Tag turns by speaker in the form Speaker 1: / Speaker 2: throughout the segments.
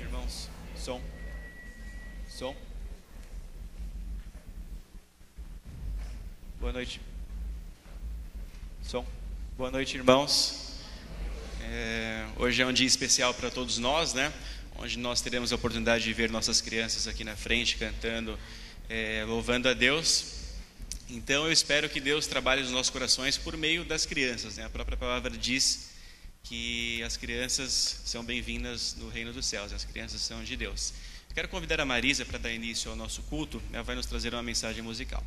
Speaker 1: noite, irmãos. Som. Som. Boa noite. Som. Boa noite, irmãos. Hoje é um dia especial para todos nós, né? Onde nós teremos a oportunidade de ver nossas crianças aqui na frente cantando, louvando a Deus. Então eu espero que Deus trabalhe nos nossos corações por meio das crianças, né? A própria palavra diz que as crianças são bem-vindas no reino dos céus, as crianças são de Deus. Quero convidar a Marisa para dar início ao nosso culto. Ela vai nos trazer uma mensagem musical.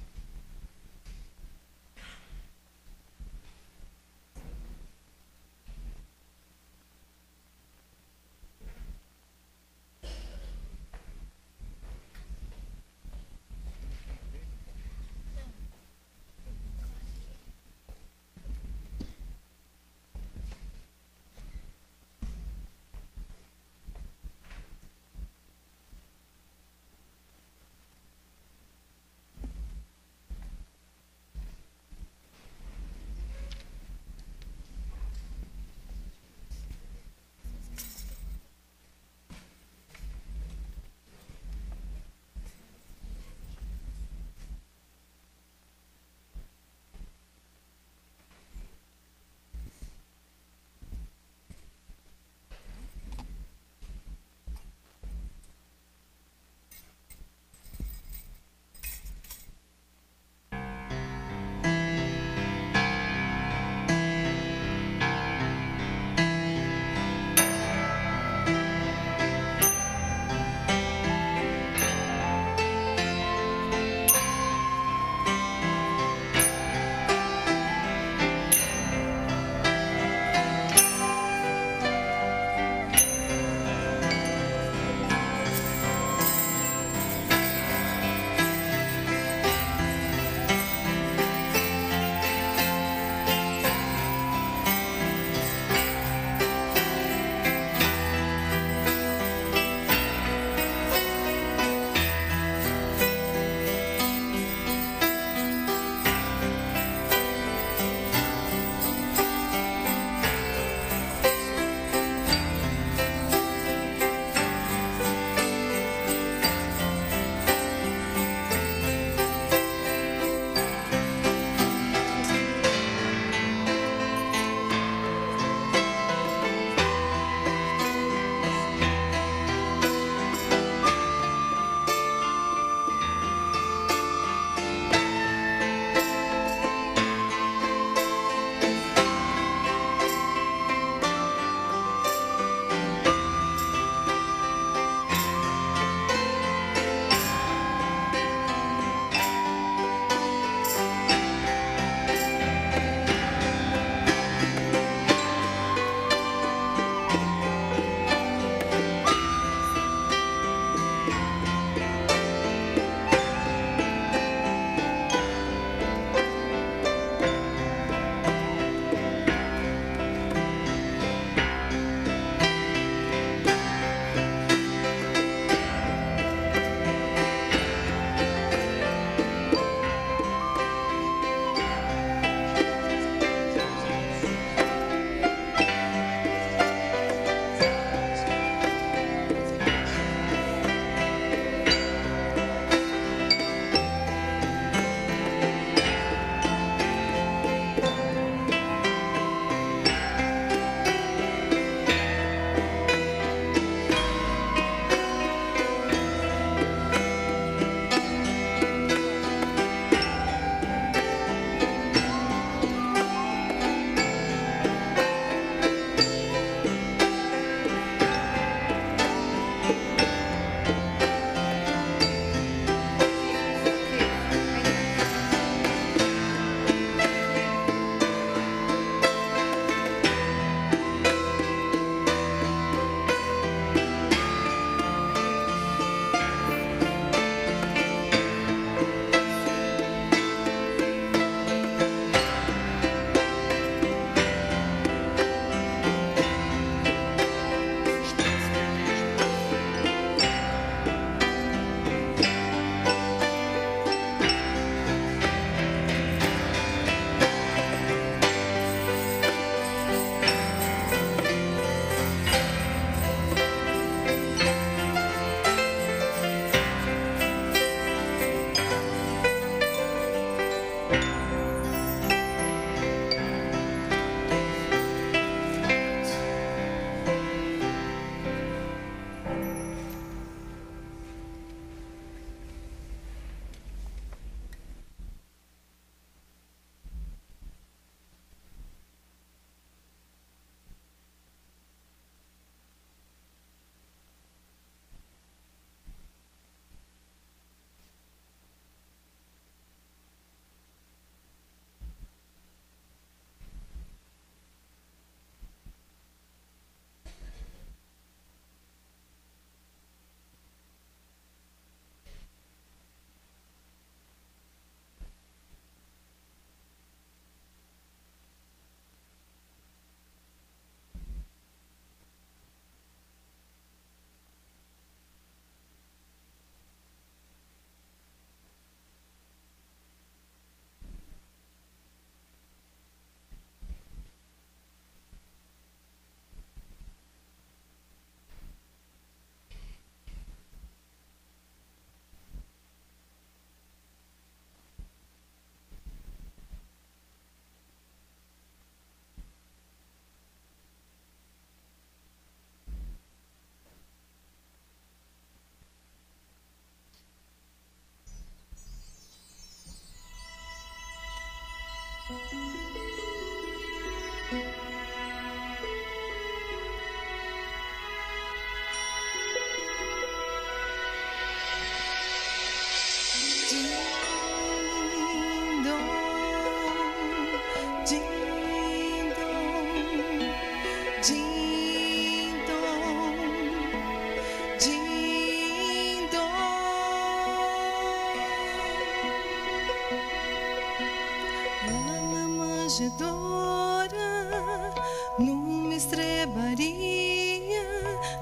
Speaker 2: numa estrebaria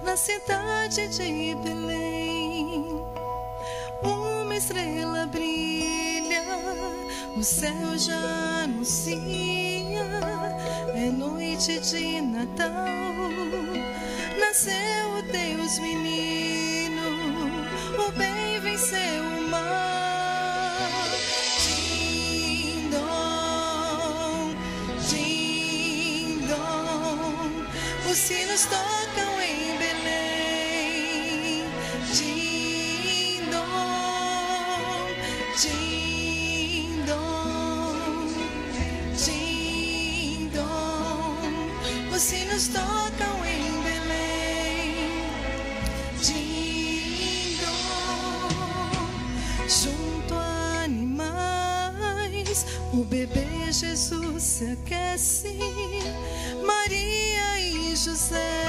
Speaker 2: na cidade de Belém. Uma estrela brilha, o céu já anuncia, é noite de Natal, nasceu o Deus menino, o bem venceu o mal. Os sinos tocam em Belém. Din-dom, din-dom, din-dom. Os sinos tocam em Belém. Din-dom. Junto a animais, o bebê Jesus se aquece. Maria e José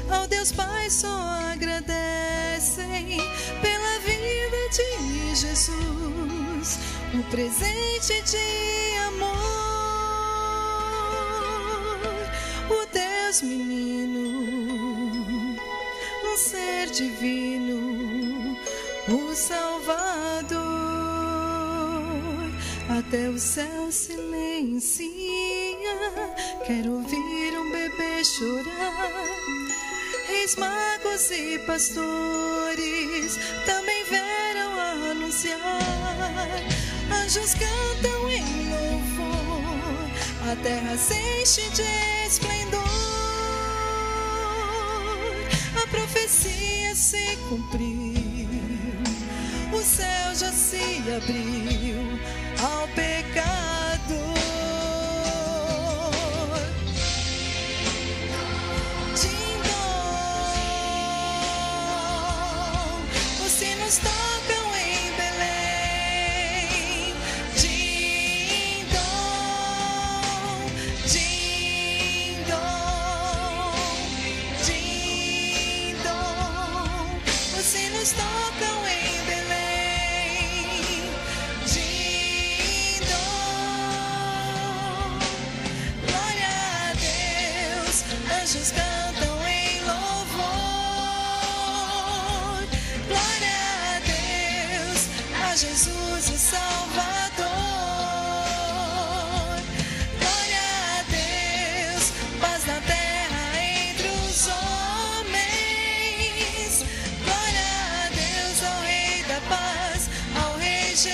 Speaker 2: ao Deus Pai só agradecem pela vida de Jesus, o presente de amor, o Deus menino, um ser divino, o Salvador. Até o céu silencia, quero ouvir um bebê chorar. Reis, magos e pastores também vieram anunciar. Anjos cantam em louvor, a terra se enche de esplendor. A profecia se cumpriu, o céu já se abriu ao pecador. Tocam em Belém. Din-dom, din-dom, din-dom. Os sinos tocam em Belém. Din-dom. Glória a Deus, anjos cantam em louvor. Glória a Jesus, o Salvador. Glória a Deus, paz na terra entre os homens. Glória a Deus, ao Rei da paz, ao Rei Jesus.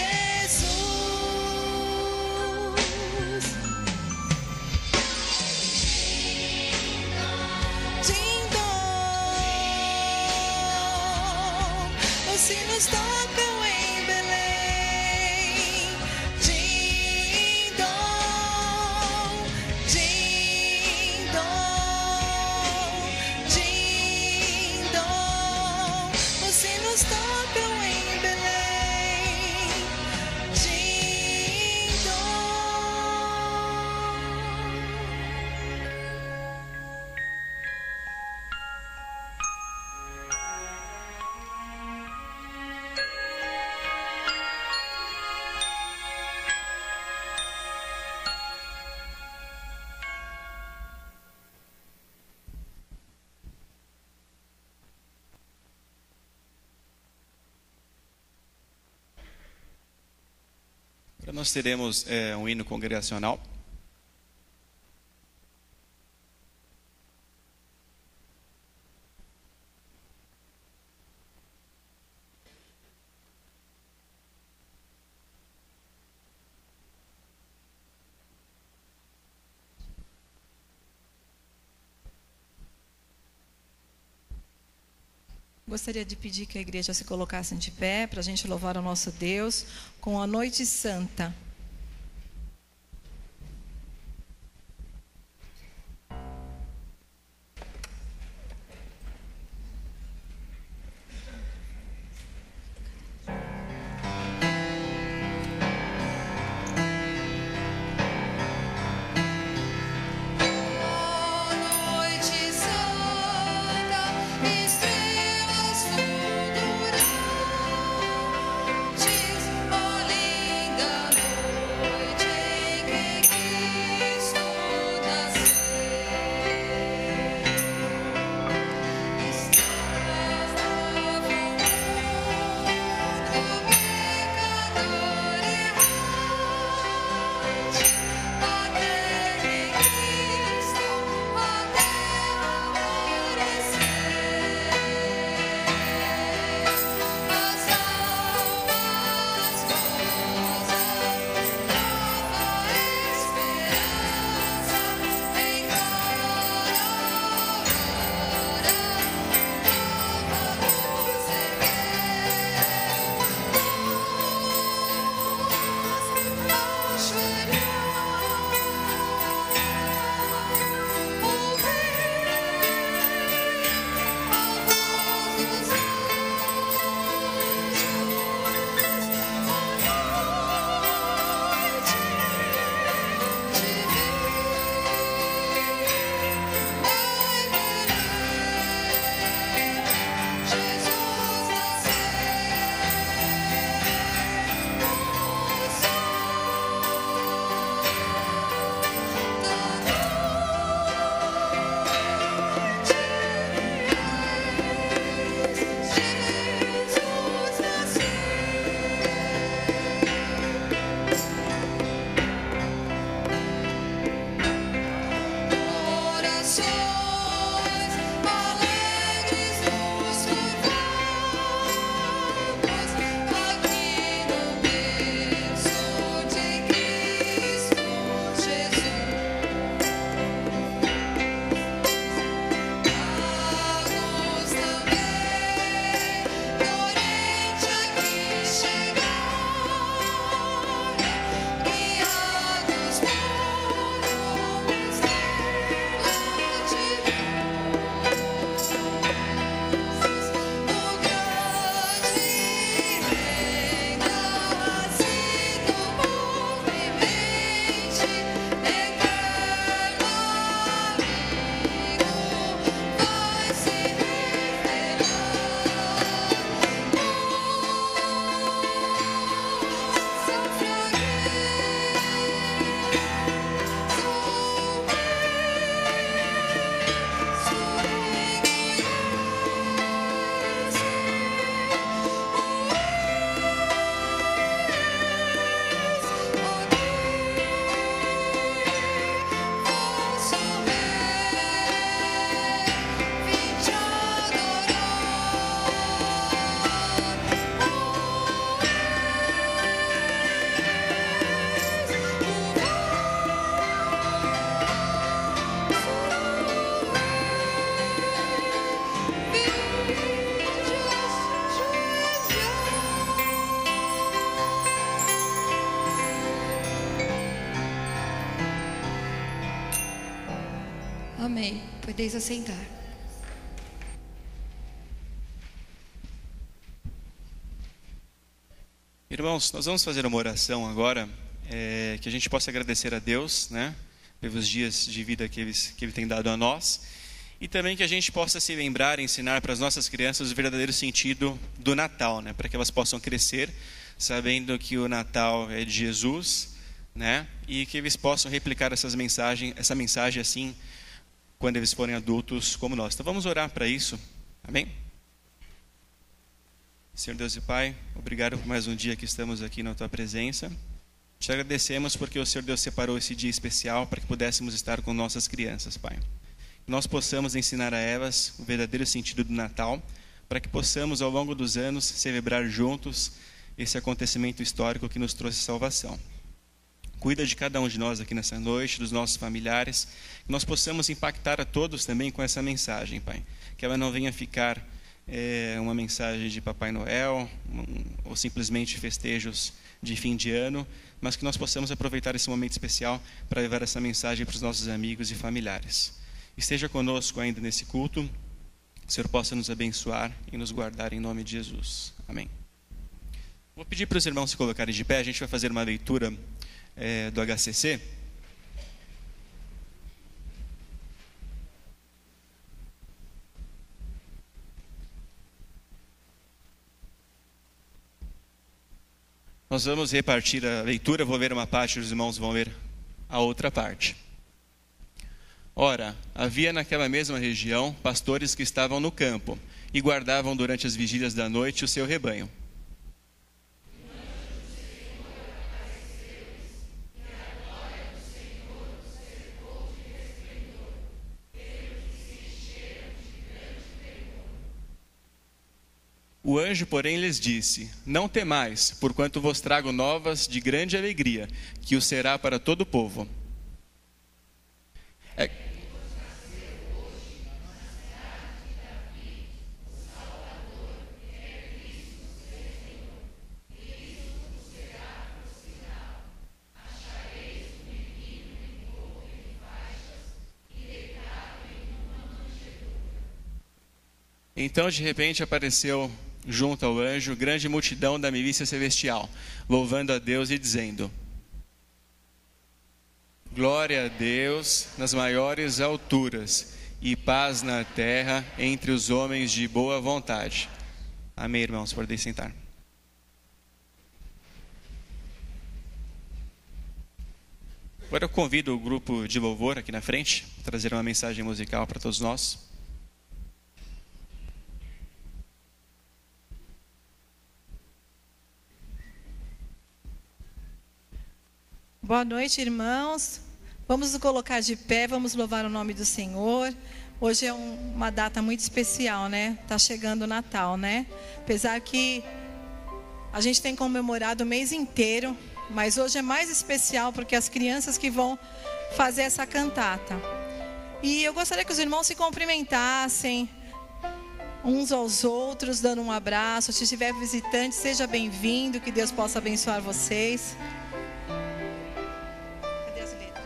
Speaker 2: Din-dom, os sinos tocam em Belém. Din-dom, din-dom, din-dom. Os sinos tocam em Belém.
Speaker 1: Agora nós teremos um hino congregacional.
Speaker 2: Gostaria de pedir que a igreja se colocasse de pé para a gente louvar o nosso Deus com a Noite Santa.
Speaker 3: Oh,
Speaker 2: alegres nos curvamos aqui no berço de Cristo Jesus. Magos também do Oriente aqui chegaram, guiados por uma estrela de luz. O grande rei nascido povremente, eterno amigo, vai se revelar. São Amém. Podeis assentar.
Speaker 1: Irmãos, nós vamos fazer uma oração agora, que a gente possa agradecer a Deus, né, pelos dias de vida que Ele tem dado a nós, e também que a gente possa se lembrar e ensinar para as nossas crianças o verdadeiro sentido do Natal, né, para que elas possam crescer sabendo que o Natal é de Jesus, né, e que eles possam replicar essa mensagem assim, quando eles forem adultos como nós. Então vamos orar para isso, amém? Senhor Deus e Pai, obrigado por mais um dia que estamos aqui na Tua presença. Te agradecemos porque o Senhor Deus separou esse dia especial para que pudéssemos estar com nossas crianças, Pai. Que nós possamos ensinar a elas o verdadeiro sentido do Natal, para que possamos ao longo dos anos celebrar juntos esse acontecimento histórico que nos trouxe salvação. Cuida de cada um de nós aqui nessa noite, dos nossos familiares, que nós possamos impactar a todos também com essa mensagem, Pai. Que ela não venha ficar uma mensagem de Papai Noel, ou simplesmente festejos de fim de ano, mas que nós possamos aproveitar esse momento especial para levar essa mensagem para os nossos amigos e familiares. Esteja conosco ainda nesse culto, que o Senhor possa nos abençoar e nos guardar em nome de Jesus. Amém. Vou pedir para os irmãos se colocarem de pé, a gente vai fazer uma leitura do HCC. Nós vamos repartir a leitura, vou ler uma parte, os irmãos vão ler a outra parte. Ora, havia naquela mesma região pastores que estavam no campo e guardavam durante as vigílias da noite o seu rebanho. O anjo, porém, lhes disse: Não temais, porquanto vos trago novas de grande alegria, que o será para todo o povo. Então, de repente, apareceu junto ao anjo grande multidão da milícia celestial, louvando a Deus e dizendo: Glória a Deus nas maiores alturas e paz na terra entre os homens de boa vontade. Amém, irmãos, podem sentar. Agora eu convido o grupo de louvor aqui na frente a trazer uma mensagem musical para todos nós.
Speaker 3: Boa noite, irmãos. Vamos nos colocar de pé, vamos louvar o nome do Senhor. Hoje é uma data muito especial, né? Tá chegando o Natal, né? Apesar que a gente tem comemorado o mês inteiro, mas hoje é mais especial porque as crianças que vão fazer essa cantata. E eu gostaria que os irmãos se cumprimentassem uns aos outros, dando um abraço. Se tiver visitante, seja bem-vindo, que Deus possa abençoar vocês. Cadê as letras?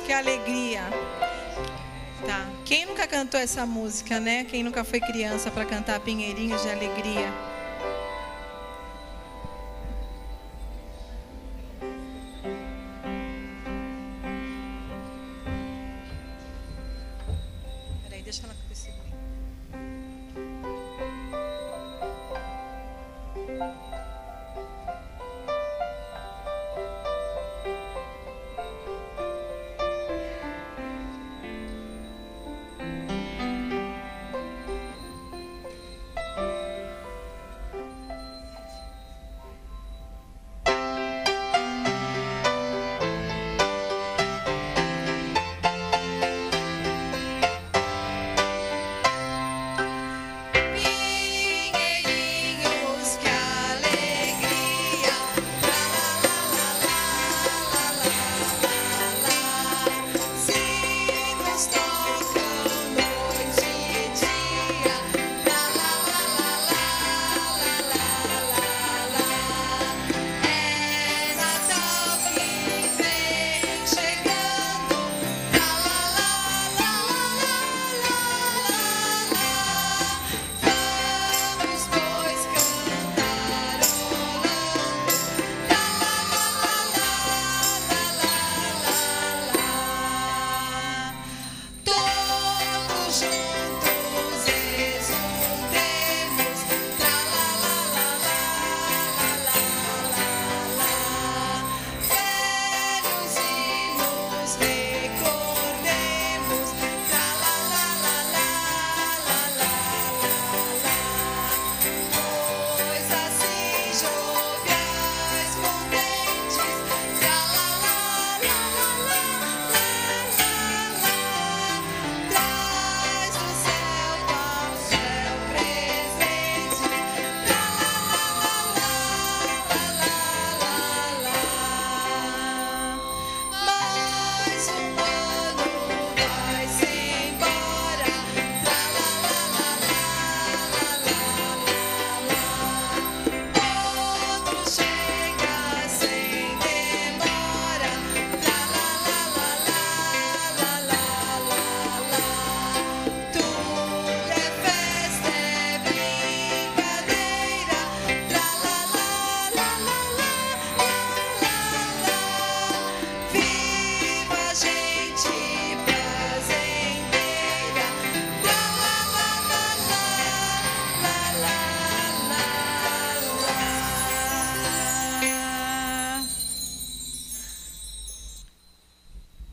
Speaker 3: Que alegria. Tá. Quem nunca cantou essa música, né? Quem nunca foi criança para cantar Pinheirinhos de Alegria? Peraí, deixa ela perceber.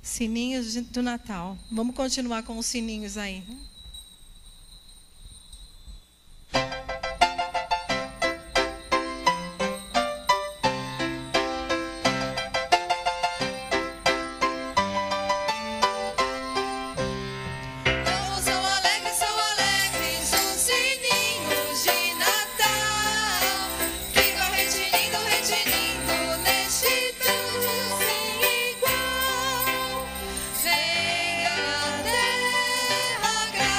Speaker 3: Sininhos do Natal. Vamos continuar com os sininhos aí.
Speaker 2: Venha a terra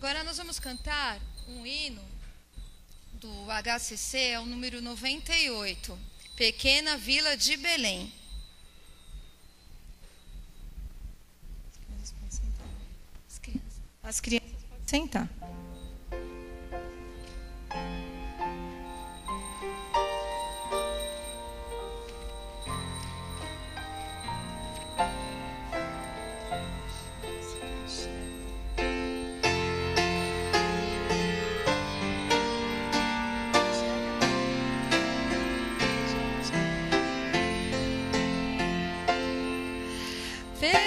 Speaker 4: Agora nós vamos cantar um hino do HCC, é o número 98, Pequena Vila de Belém.
Speaker 3: As crianças podem sentar.
Speaker 2: Pequena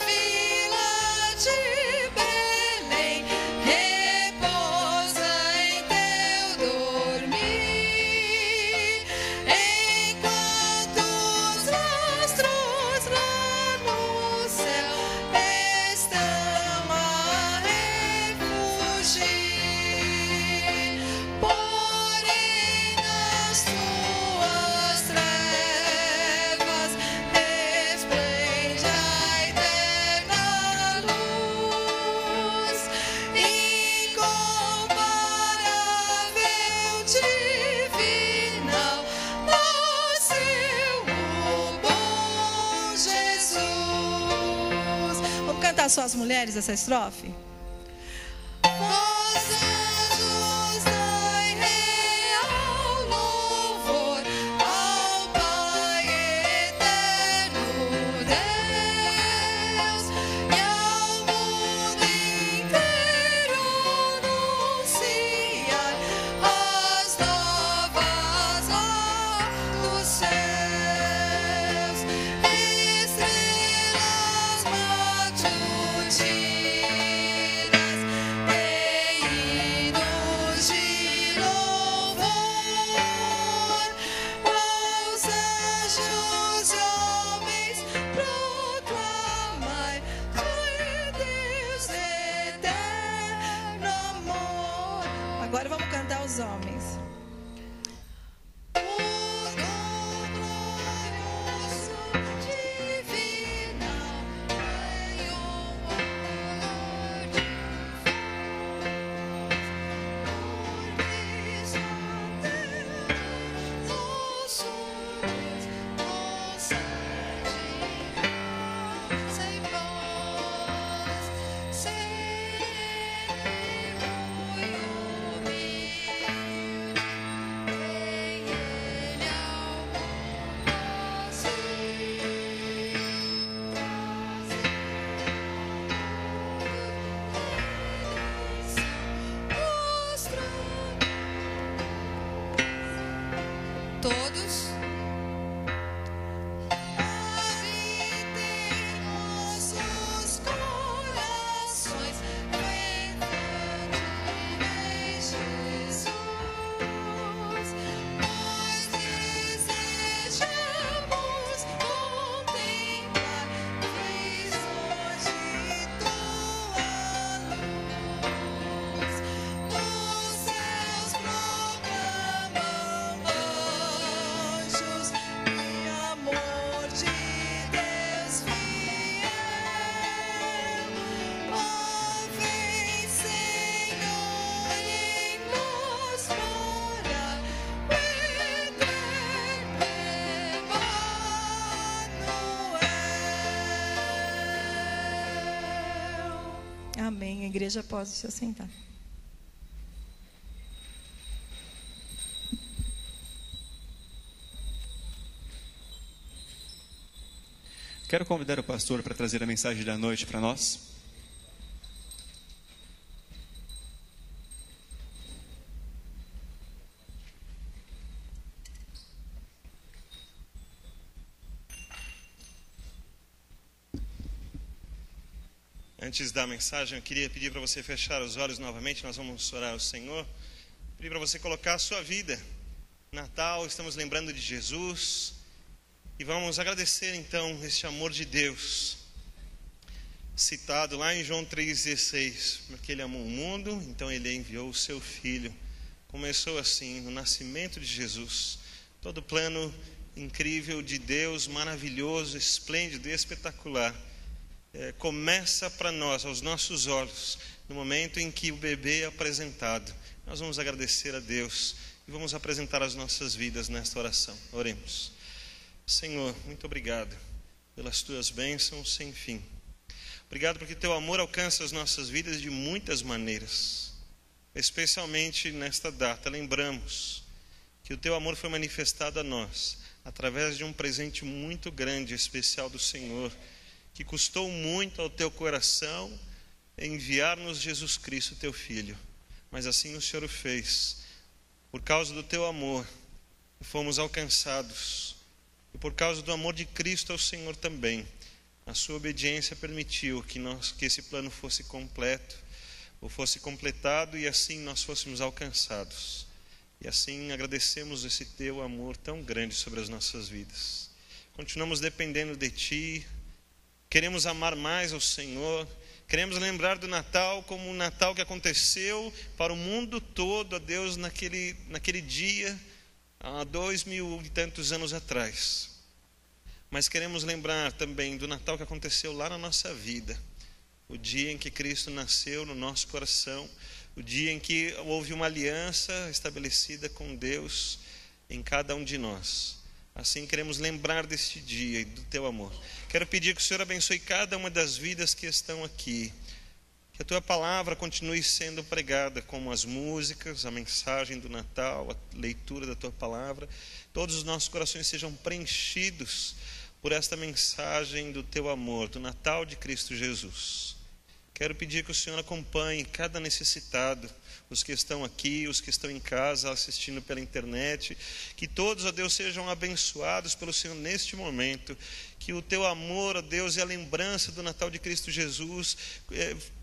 Speaker 2: vila de Belém, repousa em teu dormir, enquanto os astros lá no céu estão a refugir. Porém nas tuas trevas resplende a eterna luz, incomparável, divinal, nasceu o bom Jesus.
Speaker 3: Vamos cantar só as mulheres essa estrofe?
Speaker 2: Os anjos dai real louvor ao Pai eterno Deus, e ao mundo inteiro anunciar as novas lá dos céus. Estrelas matutinas, hinos de louvor aos anjos e homens proclamai de Deus eterno amor.
Speaker 3: Agora vamos cantar os homens.
Speaker 2: O glorioso divinal ganhou o valor de por isso Deus, nosso Deus, concede graça e paz, sereno e humilde. Vem Ele ao mundo todos habitem nossos corações, cantando em Jesus, nós desejamos contemplar visões de tua luz, nos céus proclamam anjos e amor de Deus fiel. Ó, vem, Senhor, em nós morar, o eterno Emmanuel.
Speaker 3: Amém. A igreja pode se assentar.
Speaker 1: Quero convidar o pastor para trazer a mensagem da noite para nós.
Speaker 5: Antes da mensagem, eu queria pedir para você fechar os olhos novamente. Nós vamos orar ao Senhor. Pedir para você colocar a sua vida. Natal, estamos lembrando de Jesus. E vamos agradecer então este amor de Deus, citado lá em João 3,16. Porque Ele amou o mundo, então Ele enviou o seu Filho. Começou assim, no nascimento de Jesus. Todo o plano incrível de Deus, maravilhoso, esplêndido e espetacular. começa para nós, aos nossos olhos, no momento em que o bebê é apresentado. Nós vamos agradecer a Deus e vamos apresentar as nossas vidas nesta oração. Oremos. Senhor, muito obrigado pelas tuas bênçãos sem fim. Obrigado porque teu amor alcança as nossas vidas de muitas maneiras. Especialmente nesta data, lembramos que o teu amor foi manifestado a nós através de um presente muito grande, especial do Senhor, que custou muito ao teu coração enviar-nos Jesus Cristo, teu Filho. Mas assim o Senhor o fez. Por causa do teu amor, fomos alcançados. E por causa do amor de Cristo ao Senhor também, a sua obediência permitiu que esse plano fosse completo, ou fosse completado, e assim nós fôssemos alcançados. E assim agradecemos esse teu amor tão grande sobre as nossas vidas. Continuamos dependendo de ti, queremos amar mais ao Senhor, queremos lembrar do Natal como um Natal que aconteceu para o mundo todo, a Deus, naquele dia, há 2000 e tantos anos atrás. Mas queremos lembrar também do Natal que aconteceu lá na nossa vida, o dia em que Cristo nasceu no nosso coração, o dia em que houve uma aliança estabelecida com Deus em cada um de nós. Assim queremos lembrar deste dia e do teu amor. Quero pedir que o Senhor abençoe cada uma das vidas que estão aqui, que a tua palavra continue sendo pregada, como as músicas, a mensagem do Natal, a leitura da tua palavra. Todos os nossos corações sejam preenchidos por esta mensagem do teu amor, do Natal de Cristo Jesus. Quero pedir que o Senhor acompanhe cada necessitado, os que estão aqui, os que estão em casa assistindo pela internet, que todos, ó Deus, sejam abençoados pelo Senhor neste momento, que o teu amor, ó Deus, e a lembrança do Natal de Cristo Jesus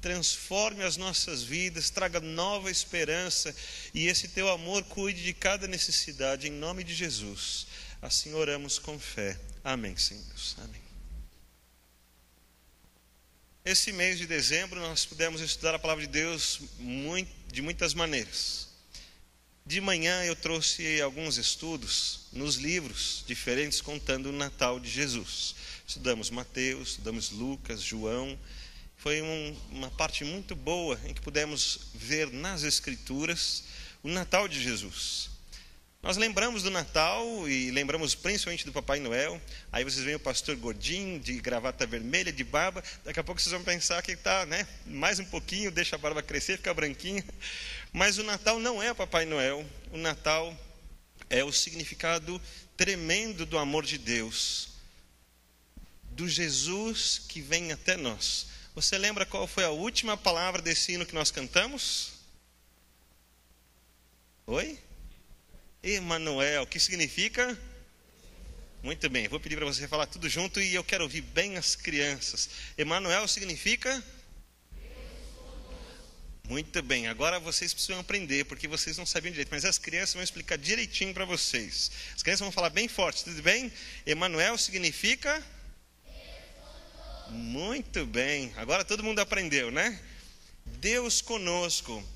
Speaker 5: transforme as nossas vidas, traga nova esperança, e esse teu amor cuide de cada necessidade, em nome de Jesus. Assim oramos com fé. Amém, Senhor. Amém. Esse mês de dezembro nós pudemos estudar a palavra de Deus de muitas maneiras. De manhã eu trouxe alguns estudos nos livros diferentes contando o Natal de Jesus. Estudamos Mateus, estudamos Lucas, João. Foi uma parte muito boa em que pudemos ver nas Escrituras o Natal de Jesus. Nós lembramos do Natal e lembramos principalmente do Papai Noel. Aí vocês veem o pastor gordinho, de gravata vermelha, de barba. Daqui a pouco vocês vão pensar que está, mais um pouquinho, deixa a barba crescer, fica branquinho. Mas o Natal não é o Papai Noel. O Natal é o significado tremendo do amor de Deus, do Jesus que vem até nós. Você lembra qual foi a última palavra desse hino que nós cantamos? Oi? Emanuel, que significa? Muito bem, vou pedir para você falar tudo junto e eu quero ouvir bem as crianças. Emanuel significa? Muito bem, agora vocês precisam aprender, porque vocês não sabiam direito, mas as crianças vão explicar direitinho para vocês. As crianças vão falar bem forte, tudo bem? Emanuel significa? Muito bem, agora todo mundo aprendeu, né? Deus conosco,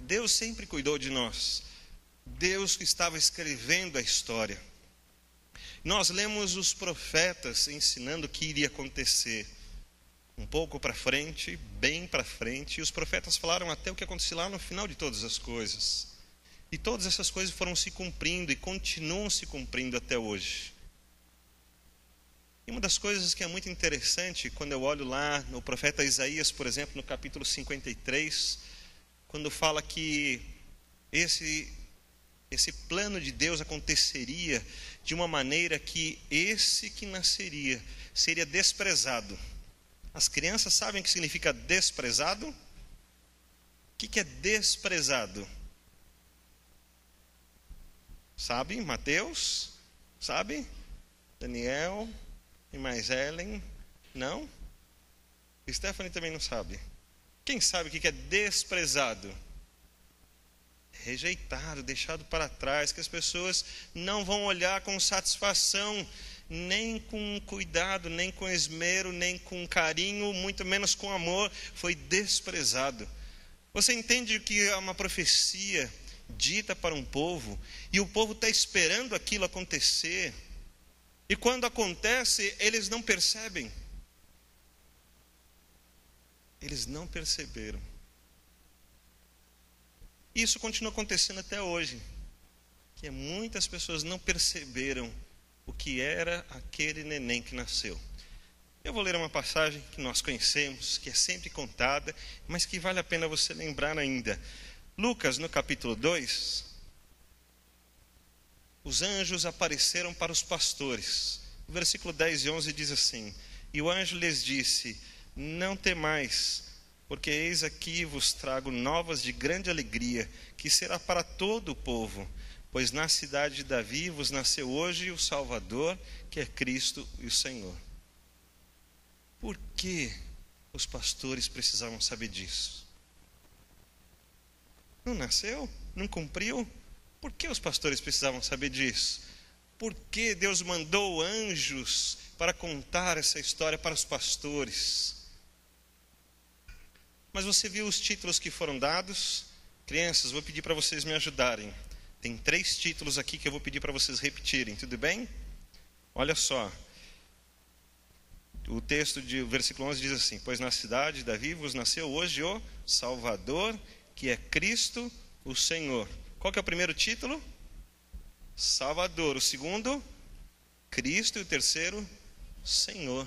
Speaker 5: Deus sempre cuidou de nós. Deus que estava escrevendo a história. Nós lemos os profetas ensinando o que iria acontecer. Um pouco para frente, bem para frente, e os profetas falaram até o que aconteceu lá no final de todas as coisas. E todas essas coisas foram se cumprindo e continuam se cumprindo até hoje. E uma das coisas que é muito interessante, quando eu olho lá no profeta Isaías, por exemplo, no capítulo 53, quando fala que esse plano de Deus aconteceria de uma maneira que esse que nasceria seria desprezado. As crianças sabem o que significa desprezado? O que é desprezado? Sabe? Mateus? Sabe? Daniel? E mais Ellen? Não? Stephanie também não sabe. Quem sabe o que é desprezado? Rejeitado, deixado para trás, que as pessoas não vão olhar com satisfação, nem com cuidado, nem com esmero, nem com carinho, muito menos com amor, foi desprezado. Você entende que é uma profecia dita para um povo, e o povo está esperando aquilo acontecer, e quando acontece, eles não percebem. Eles não perceberam. Isso continua acontecendo até hoje. Que muitas pessoas não perceberam o que era aquele neném que nasceu. Eu vou ler uma passagem que nós conhecemos, que é sempre contada, mas que vale a pena você lembrar ainda. Lucas, no capítulo 2, os anjos apareceram para os pastores. O versículo 10 e 11 diz assim: E o anjo lhes disse: Não temais, porque eis aqui vos trago novas de grande alegria, que será para todo o povo. Pois na cidade de Davi vos nasceu hoje o Salvador, que é Cristo e o Senhor. Por que os pastores precisavam saber disso? Não nasceu? Não cumpriu? Por que os pastores precisavam saber disso? Por que Deus mandou anjos para contar essa história para os pastores? Mas você viu os títulos que foram dados? Crianças, vou pedir para vocês me ajudarem. Tem 3 títulos aqui que eu vou pedir para vocês repetirem, tudo bem? Olha só. O texto de versículo 11 diz assim: Pois na cidade de Davi vos nasceu hoje o Salvador, que é Cristo, o Senhor. Qual que é o primeiro título? Salvador. O segundo? Cristo. E o terceiro? Senhor.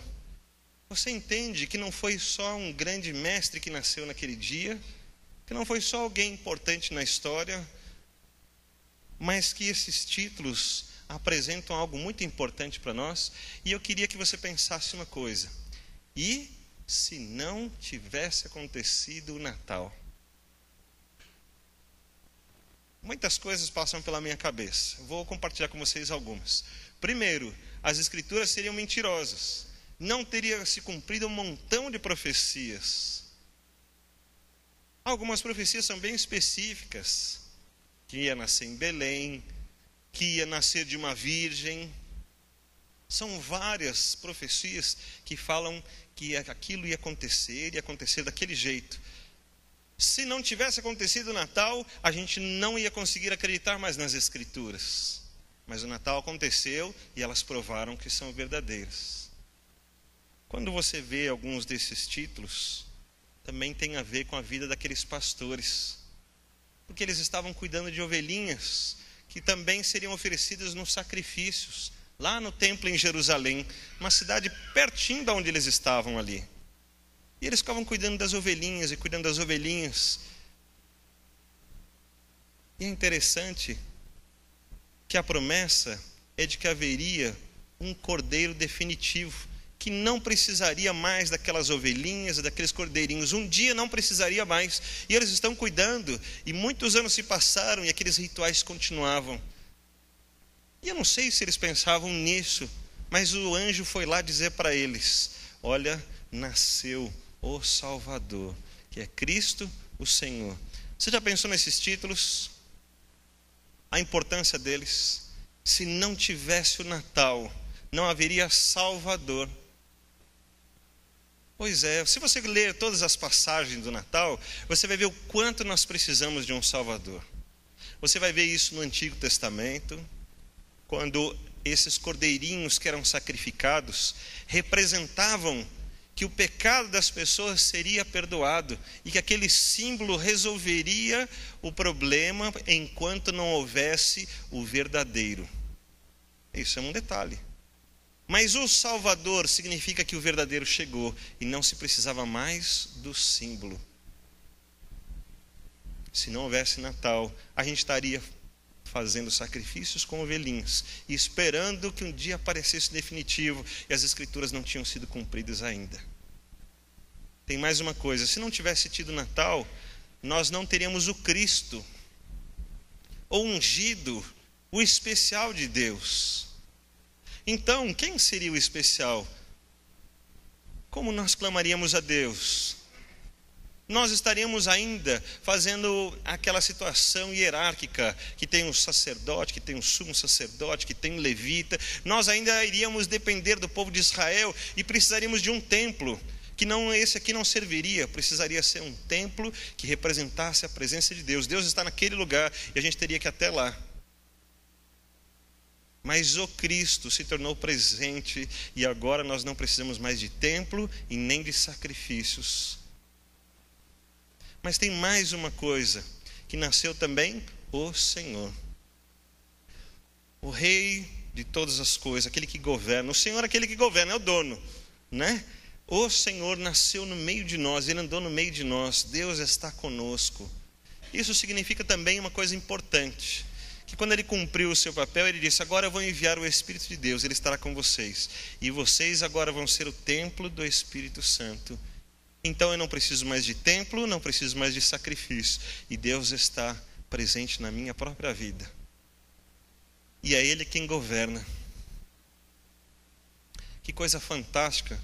Speaker 5: Você entende que não foi só um grande mestre que nasceu naquele dia, que não foi só alguém importante na história, mas que esses títulos apresentam algo muito importante para nós. E eu queria que você pensasse uma coisa: e se não tivesse acontecido o Natal? Muitas coisas passam pela minha cabeça. Vou compartilhar com vocês algumas. Primeiro, as escrituras seriam mentirosas. Não teria se cumprido um montão de profecias. Algumas profecias são bem específicas. Que ia nascer em Belém, que ia nascer de uma virgem. São várias profecias que falam que aquilo ia acontecer daquele jeito. Se não tivesse acontecido o Natal, a gente não ia conseguir acreditar mais nas Escrituras. Mas o Natal aconteceu e elas provaram que são verdadeiras. Quando você vê alguns desses títulos, também tem a ver com a vida daqueles pastores. Porque eles estavam cuidando de ovelhinhas que também seriam oferecidas nos sacrifícios, lá no templo em Jerusalém, uma cidade pertinho de onde eles estavam ali. E eles ficavam cuidando das ovelhinhas e cuidando das ovelhinhas. E é interessante que a promessa é de que haveria um cordeiro definitivo, que não precisaria mais daquelas ovelhinhas, daqueles cordeirinhos. Um dia não precisaria mais. E eles estão cuidando. E muitos anos se passaram e aqueles rituais continuavam. E eu não sei se eles pensavam nisso, mas o anjo foi lá dizer para eles: olha, nasceu o Salvador, que é Cristo, o Senhor. Você já pensou nesses títulos? A importância deles? Se não tivesse o Natal, não haveria Salvador. Pois é, se você ler todas as passagens do Natal, você vai ver o quanto nós precisamos de um Salvador. Você vai ver isso no Antigo Testamento, quando esses cordeirinhos que eram sacrificados representavam que o pecado das pessoas seria perdoado e que aquele símbolo resolveria o problema enquanto não houvesse o verdadeiro. Isso é um detalhe. Mas o Salvador significa que o verdadeiro chegou e não se precisava mais do símbolo. Se não houvesse Natal, a gente estaria fazendo sacrifícios com ovelhinhas e esperando que um dia aparecesse o definitivo, e as Escrituras não tinham sido cumpridas ainda. Tem mais uma coisa: se não tivesse tido Natal, nós não teríamos o Cristo, o ungido, o especial de Deus. Então, quem seria o especial? Como nós clamaríamos a Deus? Nós estaríamos ainda fazendo aquela situação hierárquica, que tem um sacerdote, que tem um sumo sacerdote, que tem um levita. Nós ainda iríamos depender do povo de Israel e precisaríamos de um templo, que não, esse aqui não serviria. Precisaria ser um templo que representasse a presença de Deus. Deus está naquele lugar e a gente teria que ir até lá. Mas o Cristo se tornou presente e agora nós não precisamos mais de templo e nem de sacrifícios. Mas tem mais uma coisa, que nasceu também o Senhor. O Rei de todas as coisas, aquele que governa. O Senhor é aquele que governa, é o dono, né? O Senhor nasceu no meio de nós, Ele andou no meio de nós. Deus está conosco. Isso significa também uma coisa importante, que quando Ele cumpriu o seu papel, Ele disse: agora eu vou enviar o Espírito de Deus, Ele estará com vocês. E vocês agora vão ser o templo do Espírito Santo. Então eu não preciso mais de templo, não preciso mais de sacrifício. E Deus está presente na minha própria vida. E é Ele quem governa. Que coisa fantástica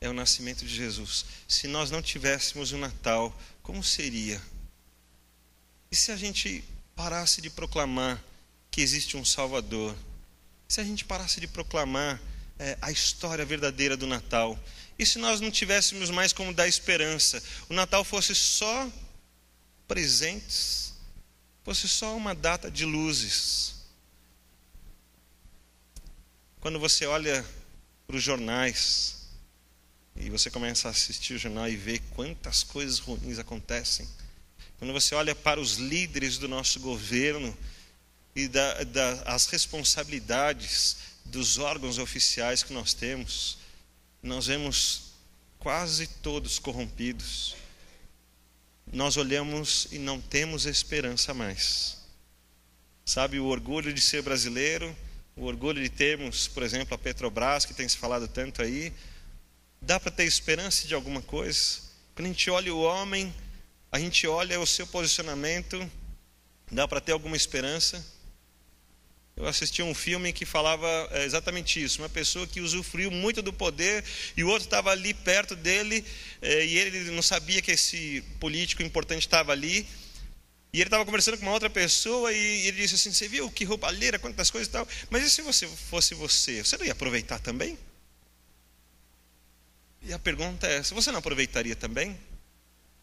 Speaker 5: é o nascimento de Jesus. Se nós não tivéssemos o Natal, como seria? E se a gente parasse de proclamar que existe um Salvador? Se a gente parasse de proclamar a história verdadeira do Natal? E se nós não tivéssemos mais como dar esperança? O Natal fosse só presentes, fosse só uma data de luzes. Quando você olha para os jornais e você começa a assistir o jornal e vê quantas coisas ruins acontecem, quando você olha para os líderes do nosso governo e as responsabilidades dos órgãos oficiais que nós temos, nós vemos quase todos corrompidos. Nós olhamos e não temos esperança mais. Sabe, o orgulho de ser brasileiro, o orgulho de termos, por exemplo, a Petrobras, que tem se falado tanto aí, dá para ter esperança de alguma coisa? Quando a gente olha o homem, a gente olha o seu posicionamento, dá para ter alguma esperança? Eu assisti um filme que falava exatamente isso. Uma pessoa que usufruiu muito do poder e o outro estava ali perto dele e ele não sabia que esse político importante estava ali. E ele estava conversando com uma outra pessoa e ele disse assim: você viu que roubalheira, quantas coisas e tal. Mas e se você fosse você não ia aproveitar também? E a pergunta é essa: você não aproveitaria também?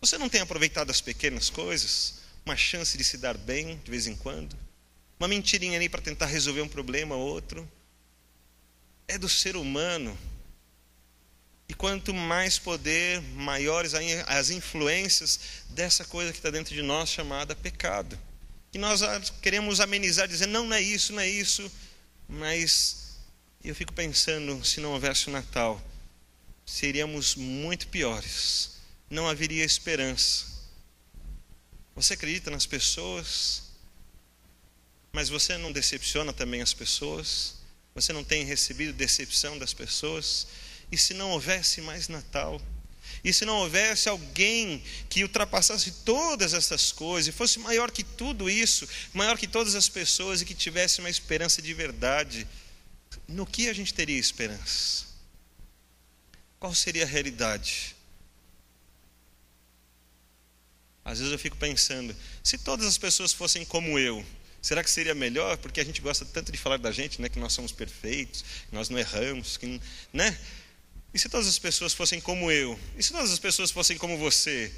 Speaker 5: Você não tem aproveitado as pequenas coisas? Uma chance de se dar bem de vez em quando? Uma mentirinha ali para tentar resolver um problema ou outro? É do ser humano. E quanto mais poder, maiores as influências dessa coisa que está dentro de nós chamada pecado. Que nós queremos amenizar, dizer, não é isso, não é isso. Mas eu fico pensando, se não houvesse o Natal, seríamos muito piores. Não haveria esperança. Você acredita nas pessoas, mas você não decepciona também as pessoas? Você não tem recebido decepção das pessoas? E se não houvesse mais Natal? E se não houvesse alguém que ultrapassasse todas essas coisas, e fosse maior que tudo isso, maior que todas as pessoas, e que tivesse uma esperança de verdade, no que a gente teria esperança? Qual seria a realidade? Às vezes eu fico pensando, se todas as pessoas fossem como eu, será que seria melhor? Porque a gente gosta tanto de falar da gente, né, que nós somos perfeitos, que nós não erramos, que, né? E se todas as pessoas fossem como eu? E se todas as pessoas fossem como você?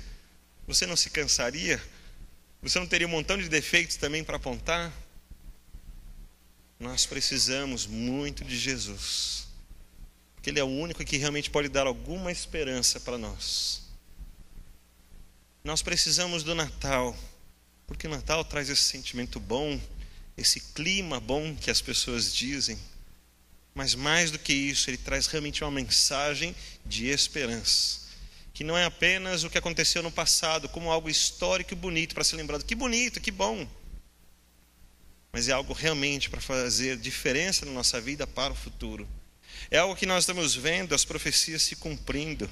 Speaker 5: Você não se cansaria? Você não teria um montão de defeitos também para apontar? Nós precisamos muito de Jesus, porque Ele é o único que realmente pode dar alguma esperança para nós. Nós precisamos do Natal, porque o Natal traz esse sentimento bom, esse clima bom que as pessoas dizem. Mas mais do que isso, ele traz realmente uma mensagem de esperança. Que não é apenas o que aconteceu no passado, como algo histórico e bonito para ser lembrado. Que bonito, que bom. Mas é algo realmente para fazer diferença na nossa vida para o futuro. É algo que nós estamos vendo as profecias se cumprindo.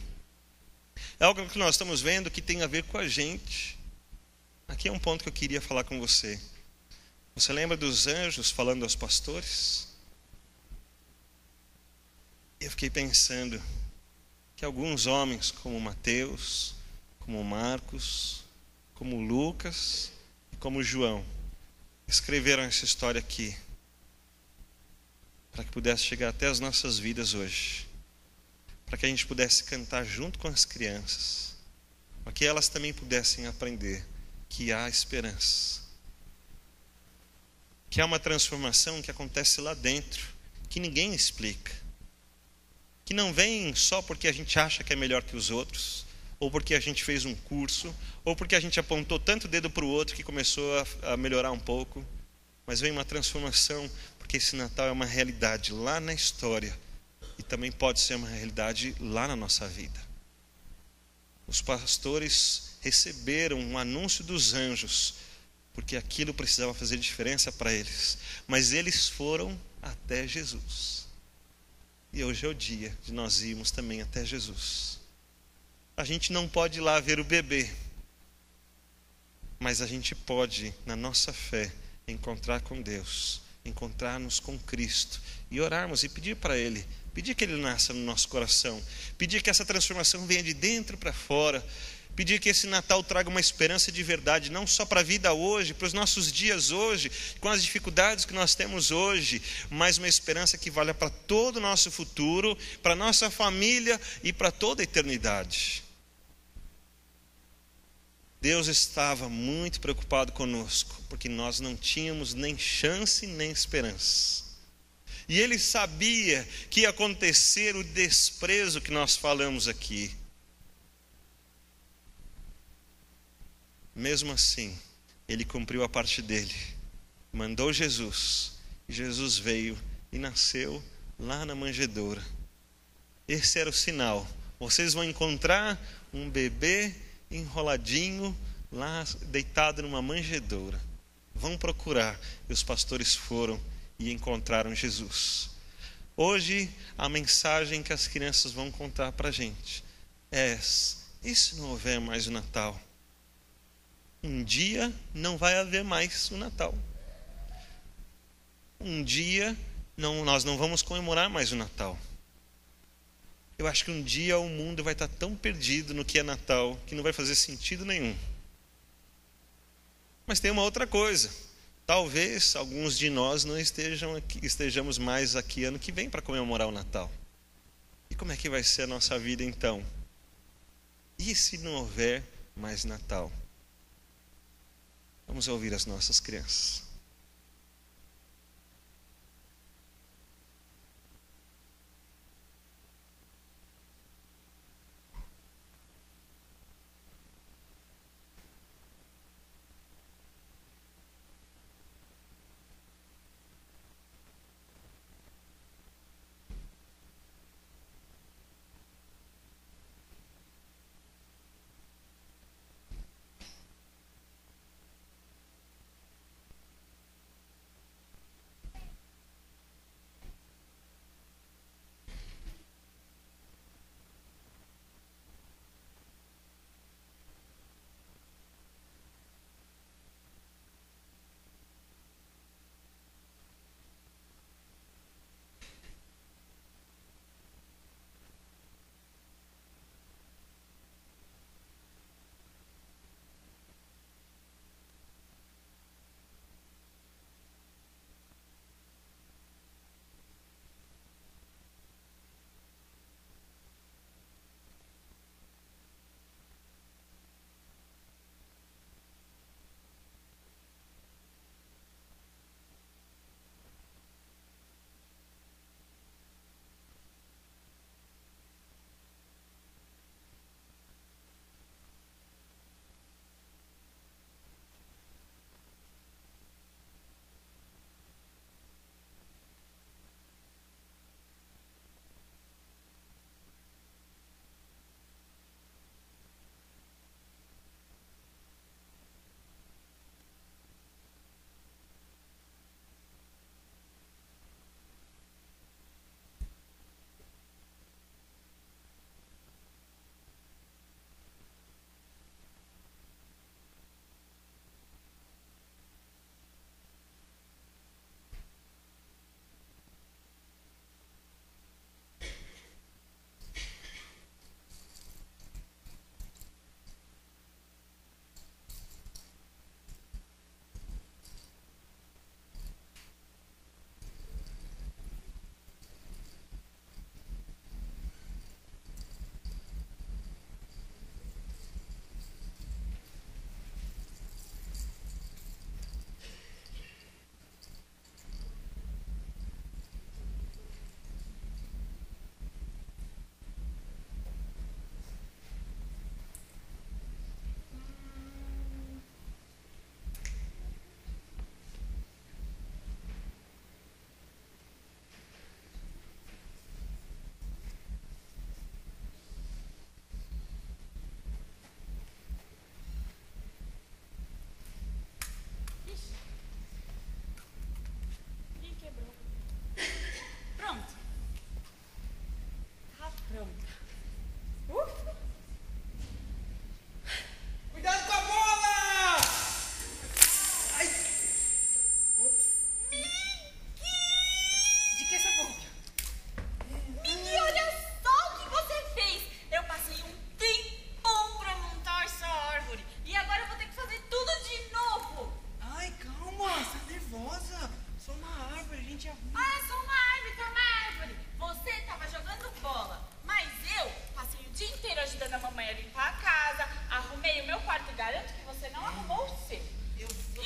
Speaker 5: É algo que nós estamos vendo que tem a ver com a gente. Aqui é um ponto que eu queria falar com você. Você lembra dos anjos falando aos pastores? Eu fiquei pensando que alguns homens, como Mateus, como Marcos, como Lucas e como João, escreveram essa história aqui para que pudesse chegar até as nossas vidas hoje, para que a gente pudesse cantar junto com as crianças, para que elas também pudessem aprender que há esperança, que há uma transformação que acontece lá dentro, que ninguém explica, que não vem só porque a gente acha que é melhor que os outros, ou porque a gente fez um curso, ou porque a gente apontou tanto o dedo para o outro que começou a melhorar um pouco. Mas vem uma transformação, porque esse Natal é uma realidade lá na história e também pode ser uma realidade lá na nossa vida. Os pastores receberam um anúncio dos anjos, porque aquilo precisava fazer diferença para eles. Mas eles foram até Jesus. E hoje é o dia de nós irmos também até Jesus. A gente não pode ir lá ver o bebê, mas a gente pode, na nossa fé, encontrar com Deus, encontrar-nos com Cristo e orarmos e pedir para Ele, pedir que Ele nasça no nosso coração, pedir que essa transformação venha de dentro para fora, pedir que esse Natal traga uma esperança de verdade, não só para a vida hoje, para os nossos dias hoje, com as dificuldades que nós temos hoje, mas uma esperança que valha para todo o nosso futuro, para a nossa família e para toda a eternidade. Deus estava muito preocupado conosco, porque nós não tínhamos nem chance nem esperança. E Ele sabia que ia acontecer o desprezo que nós falamos aqui. Mesmo assim, Ele cumpriu a parte dele, mandou Jesus, e Jesus veio e nasceu lá na manjedoura. Esse era o sinal. Vocês vão encontrar um bebê enroladinho lá, deitado numa manjedoura. Vão procurar. E os pastores foram e encontraram Jesus. Hoje, a mensagem que as crianças vão contar para a gente é: e se não houver mais o Natal? Um dia não vai haver mais o Natal. Um dia nós não vamos comemorar mais o Natal. Eu acho que um dia o mundo vai estar tão perdido no que é Natal que não vai fazer sentido nenhum. Mas tem uma outra coisa. Talvez alguns de nós não estejamos mais aqui ano que vem para comemorar o Natal. E como é que vai ser a nossa vida então? E se não houver mais Natal? Vamos ouvir as nossas crianças.
Speaker 6: garanto que você não arrumou o seu.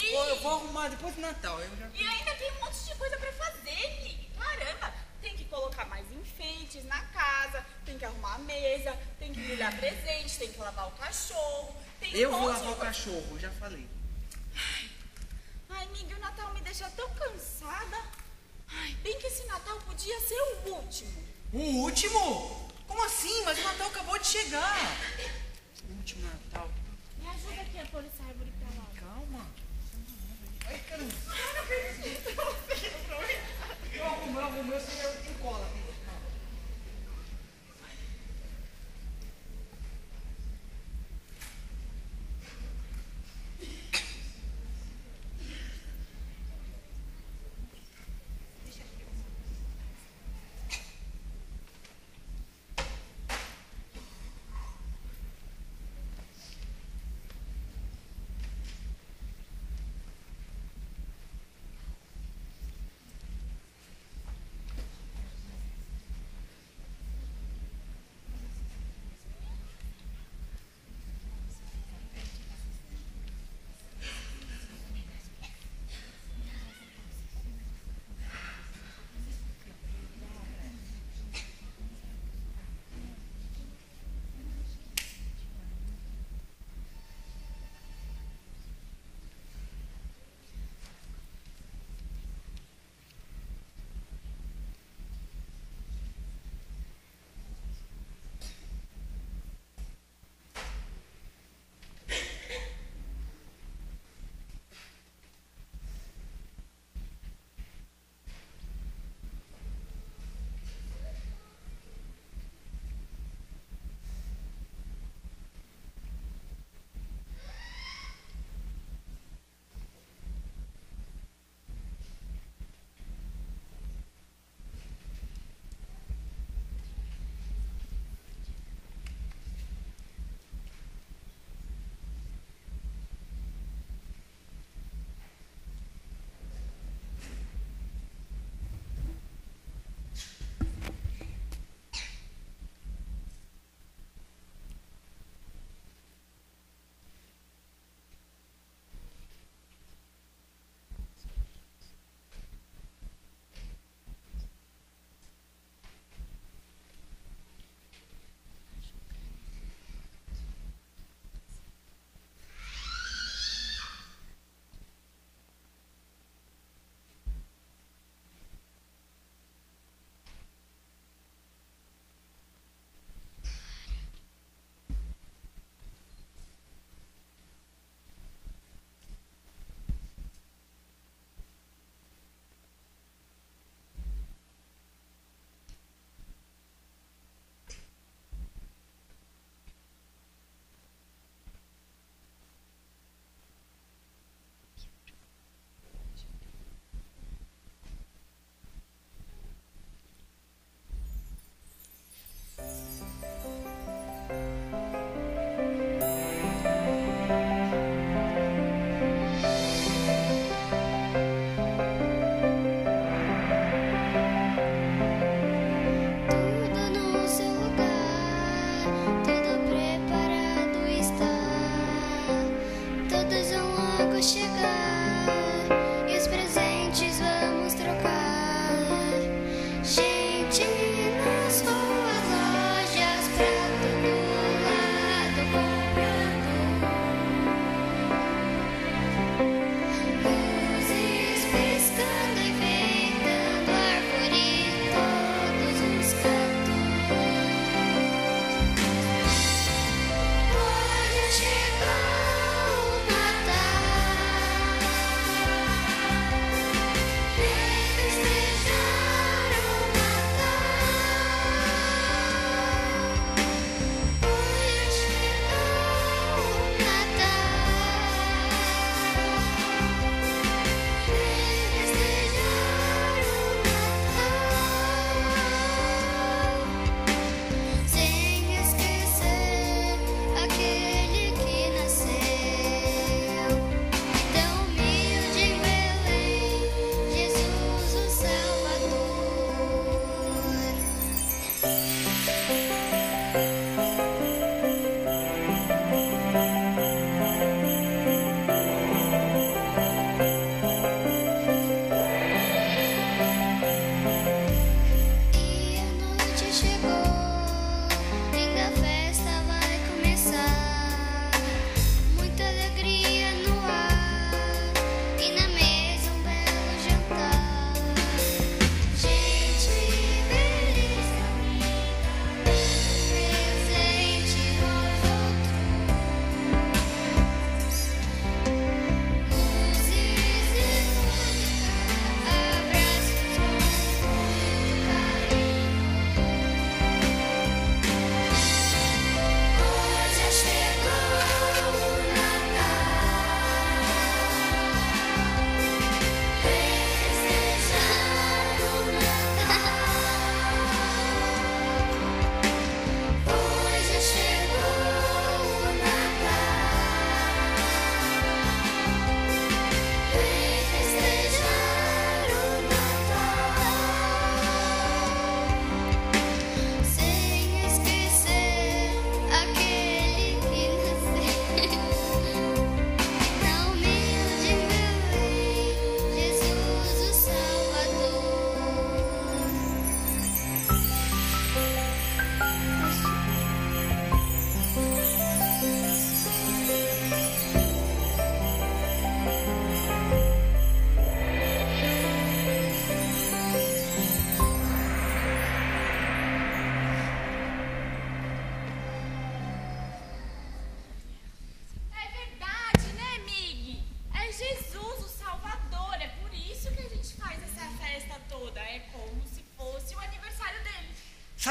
Speaker 7: Eu vou arrumar depois do Natal.
Speaker 6: E ainda tem um monte de coisa pra fazer, Nick. Caramba, tem que colocar mais enfeites na casa, tem que arrumar a mesa, tem que embrulhar presente, tem que lavar o cachorro.
Speaker 7: Eu vou lavar o cachorro, já falei.
Speaker 6: Ai, Nick, o Natal me deixa tão cansada. Ai, bem que esse Natal podia ser o último.
Speaker 7: O último? Como assim? Mas o Natal acabou de chegar. O último Natal.
Speaker 6: Me ajuda aqui a pôr essa árvore pra lá.
Speaker 7: Calma. Ai, caramba. Eu arrumo, você cola aqui.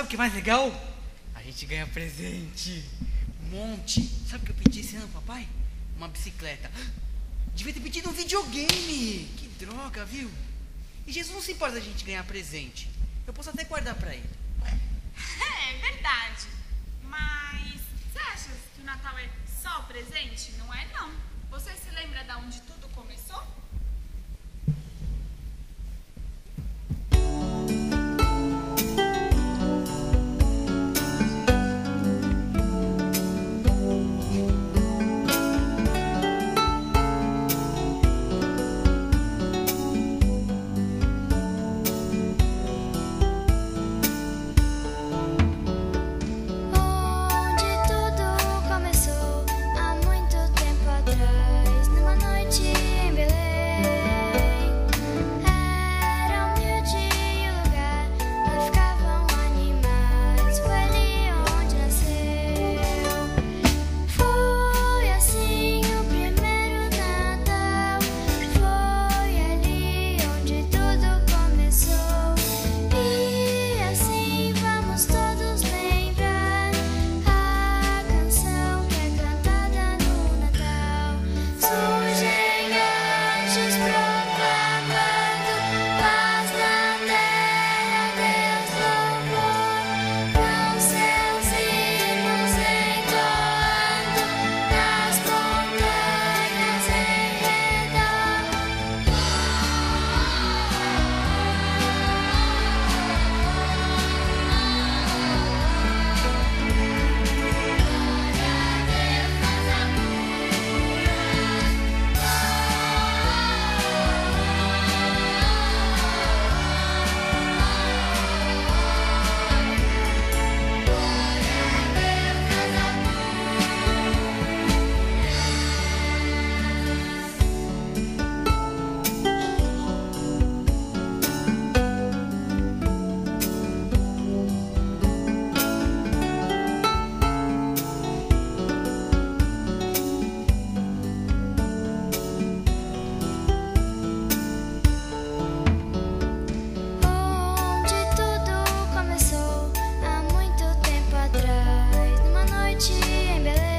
Speaker 7: que é mais legal? A gente ganha presente. Um monte. Sabe o que eu pedi esse ano, papai? Uma bicicleta. Devia ter pedido um videogame. Que droga, viu? E Jesus não se importa da gente ganhar presente. Eu posso até guardar pra ele.
Speaker 6: É verdade. Mas você acha que o Natal é só presente? Não é, não. Você se lembra de onde tudo começou?
Speaker 8: Onde tudo começou há muito tempo atrás, numa noite em Belém. Era humilde o lugar, lá ficavam animais, foi ali onde nasceu. Foi assim o primeiro Natal, foi ali onde tudo começou. E assim vamos todos lembrar a canção que é cantada no Natal. Surgem anjos proclamando paz na terra, Deus louvor, com seus hinos entoando nas montanhas em redor. Onde tudo começou há muito tempo atrás, numa noite em Belém.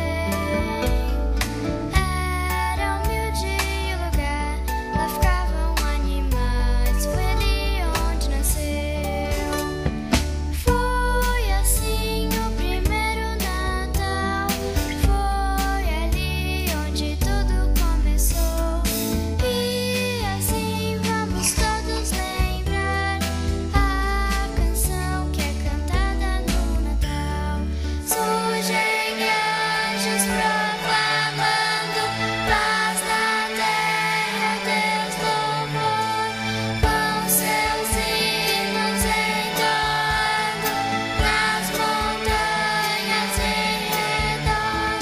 Speaker 8: Era humilde o lugar, lá ficavam animais, foi ali onde nasceu. Foi assim o primeiro Natal, foi ali onde tudo começou. E assim vamos todos lembrar a canção que é cantada no Natal. Surgem anjos proclamando paz na terra, Deus louvor, com seus hinos entoando nas montanhas em redor.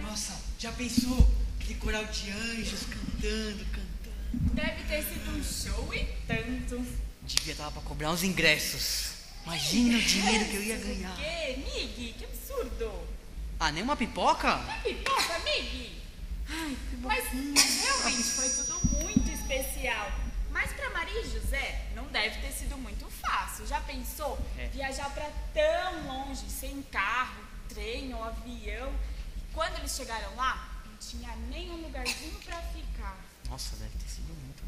Speaker 7: Nossa, já pensou? Aquele coral de anjos cantando.
Speaker 6: Deve ter sido um show e tanto.
Speaker 7: Devia estar pra cobrar uns ingressos. Imagina o dinheiro que eu ia ganhar.
Speaker 6: Que, Mig? Que absurdo.
Speaker 7: Ah, nem uma pipoca?
Speaker 6: Pipoca, Mig? Mas realmente foi tudo muito especial. Mas pra Maria e José não deve ter sido muito fácil. Já pensou? Viajar pra tão longe, sem carro, trem ou avião. E quando eles chegaram lá, não tinha nenhum lugarzinho pra ficar.
Speaker 7: Nossa, deve ter sido muito.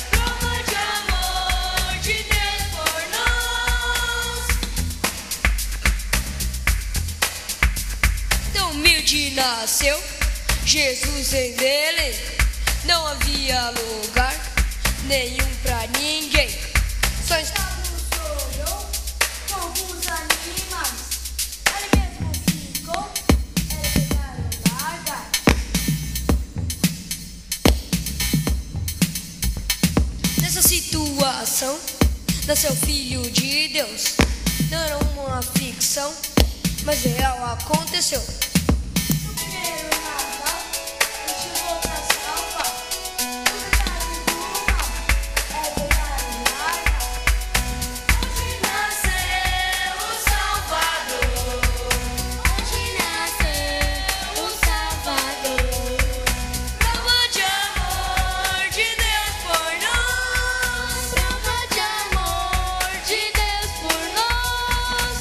Speaker 8: Prova de amor.
Speaker 9: nasceu Jesus em Belém. Não havia lugar nenhum pra ninguém. Só estava chorou com alguns animais. Ele mesmo ficou, era pegar larga. Nessa situação, nasceu Filho de Deus. Não era uma ficção, mas real aconteceu. No primeiro Natal, ele chegou pra salvar. O pecado do mal é pegar larga. Hoje nasceu o Salvador. Hoje nasceu o Salvador. Prova de amor de Deus por nós. Prova de amor de Deus por nós.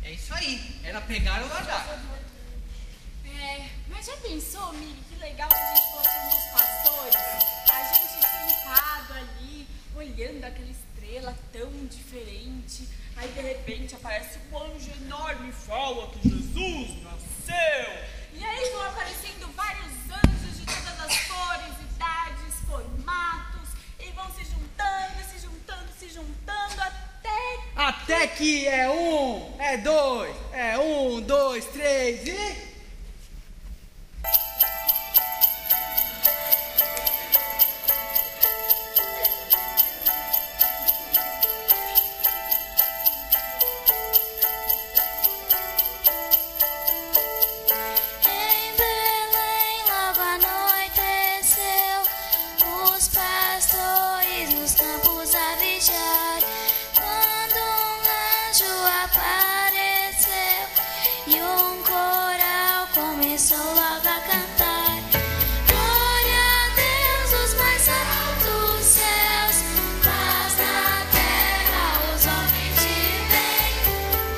Speaker 7: É isso aí. Era pegar ou largar.
Speaker 6: Mas já pensou, Miri, que legal se a gente fosse um dos pastores? A gente sentado ali, olhando aquela estrela tão diferente. Aí de repente aparece um anjo enorme e fala que Jesus nasceu. E aí vão aparecendo vários anjos de todas as cores, idades, formatos. E vão se juntando, se juntando, se juntando
Speaker 7: Até que é um, é dois, é um, dois, três e...
Speaker 8: Em Belém logo anoiteceu, os pastores nos campos a vigiar, quando um anjo apareceu e um coral começou logo a cantar. Glória a Deus nos mais altos céus, paz na terra aos homens de bem.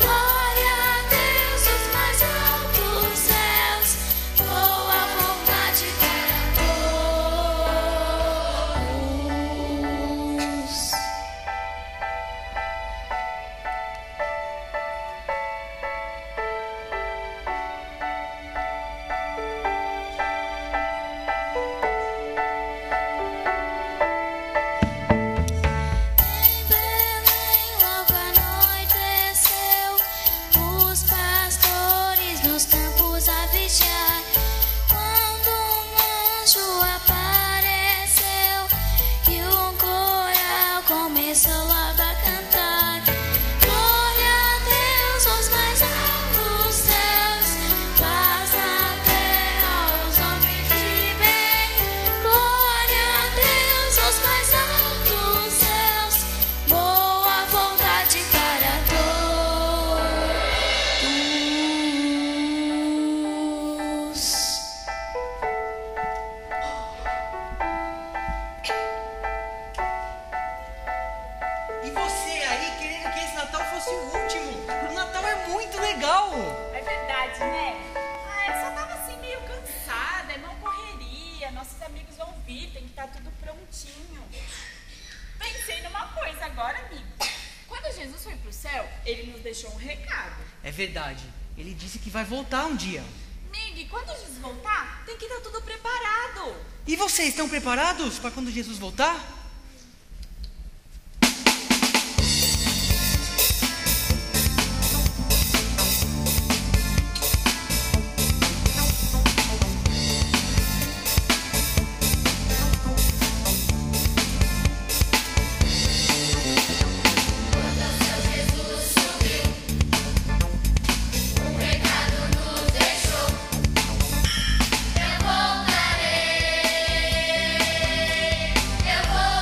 Speaker 8: Glória a Deus nos mais altos céus, boa vontade para todos. Em Belém logo anoiteceu, os pastores nos campos a vigiar, quando um anjo apareceu e um coral começou logo a cantar. Glória a Deus aos mais altos céus, paz na terra aos homens de bem. Glória a Deus aos mais altos céus, boa vontade para todos.
Speaker 7: E você aí querendo que esse Natal fosse o último? O Natal é muito legal.
Speaker 6: É verdade, né? Eu só tava assim meio cansada, é uma correria. Nossos amigos vão vir, tem que estar tudo prontinho. Pensei numa coisa agora, amigo. Quando Jesus foi pro céu, ele nos deixou um recado.
Speaker 7: É verdade. Ele disse que vai voltar um dia.
Speaker 6: Mig, quando Jesus voltar, tem que estar tudo preparado.
Speaker 7: E vocês estão preparados para quando Jesus voltar?
Speaker 8: Eu vou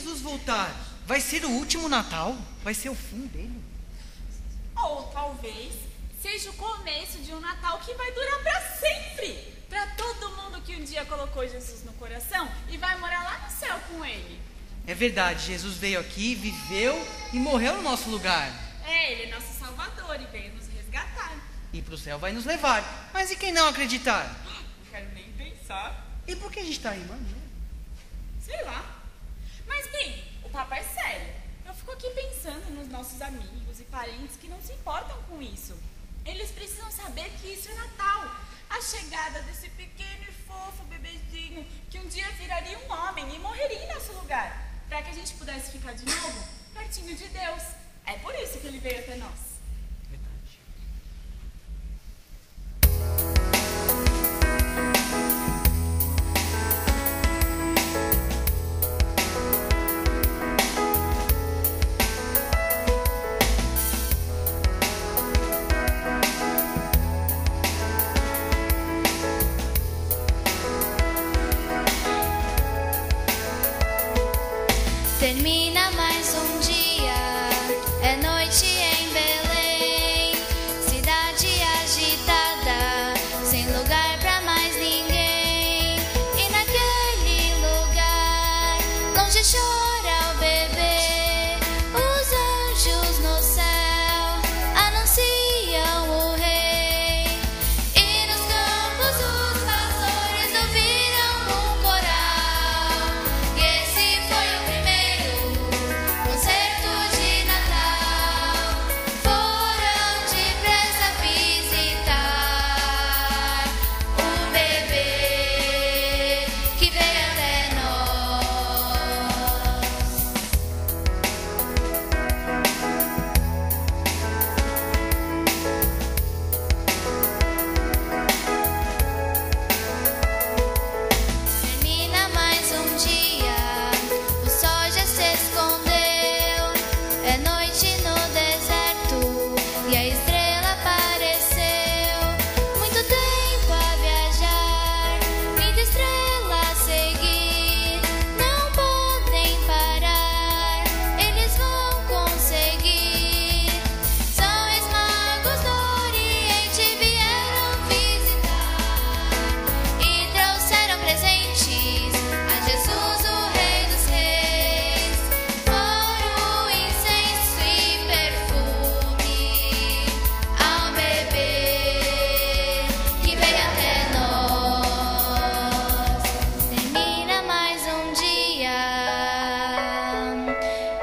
Speaker 7: Jesus voltar, vai ser o último Natal? Vai ser o fim dele?
Speaker 6: Ou talvez seja o começo de um Natal que vai durar para sempre. Para todo mundo que um dia colocou Jesus no coração e vai morar lá no céu com ele.
Speaker 7: É verdade, Jesus veio aqui, viveu e morreu no nosso lugar.
Speaker 6: Ele é nosso Salvador e veio nos resgatar.
Speaker 7: E pro céu vai nos levar. Mas e quem não acreditar?
Speaker 6: Não quero nem pensar.
Speaker 7: E por que a gente tá aí, mano?
Speaker 6: Sei lá. Mas bem, o papo é sério. Eu fico aqui pensando nos nossos amigos e parentes que não se importam com isso. Eles precisam saber que isso é Natal. A chegada desse pequeno e fofo bebezinho que um dia viraria um homem e morreria em nosso lugar. Para que a gente pudesse ficar de novo pertinho de Deus. É por isso que ele veio até nós.
Speaker 8: Termina mais um dia, é noite em Belém, cidade agitada, sem lugar pra mais ninguém. E naquele lugar, longe chora o bebê, os anjos no céu anunciam o rei. E nos campos os pastores ouviram um coral, e esse foi o primeiro concerto de Natal. Foram depressa visitar o bebê que veio até nós. Termina mais um dia, o sol já se escondeu. É noite no deserto e a estrela apareceu. Muito tempo a viajar, muita estrela a seguir. Não podem parar, eles vão conseguir. São os magos do Oriente vieram visitar e trouxeram presentes a Jesus, o Rei dos Reis. Ouro, incenso e perfume ao bebê que veio até nós. Termina mais um dia,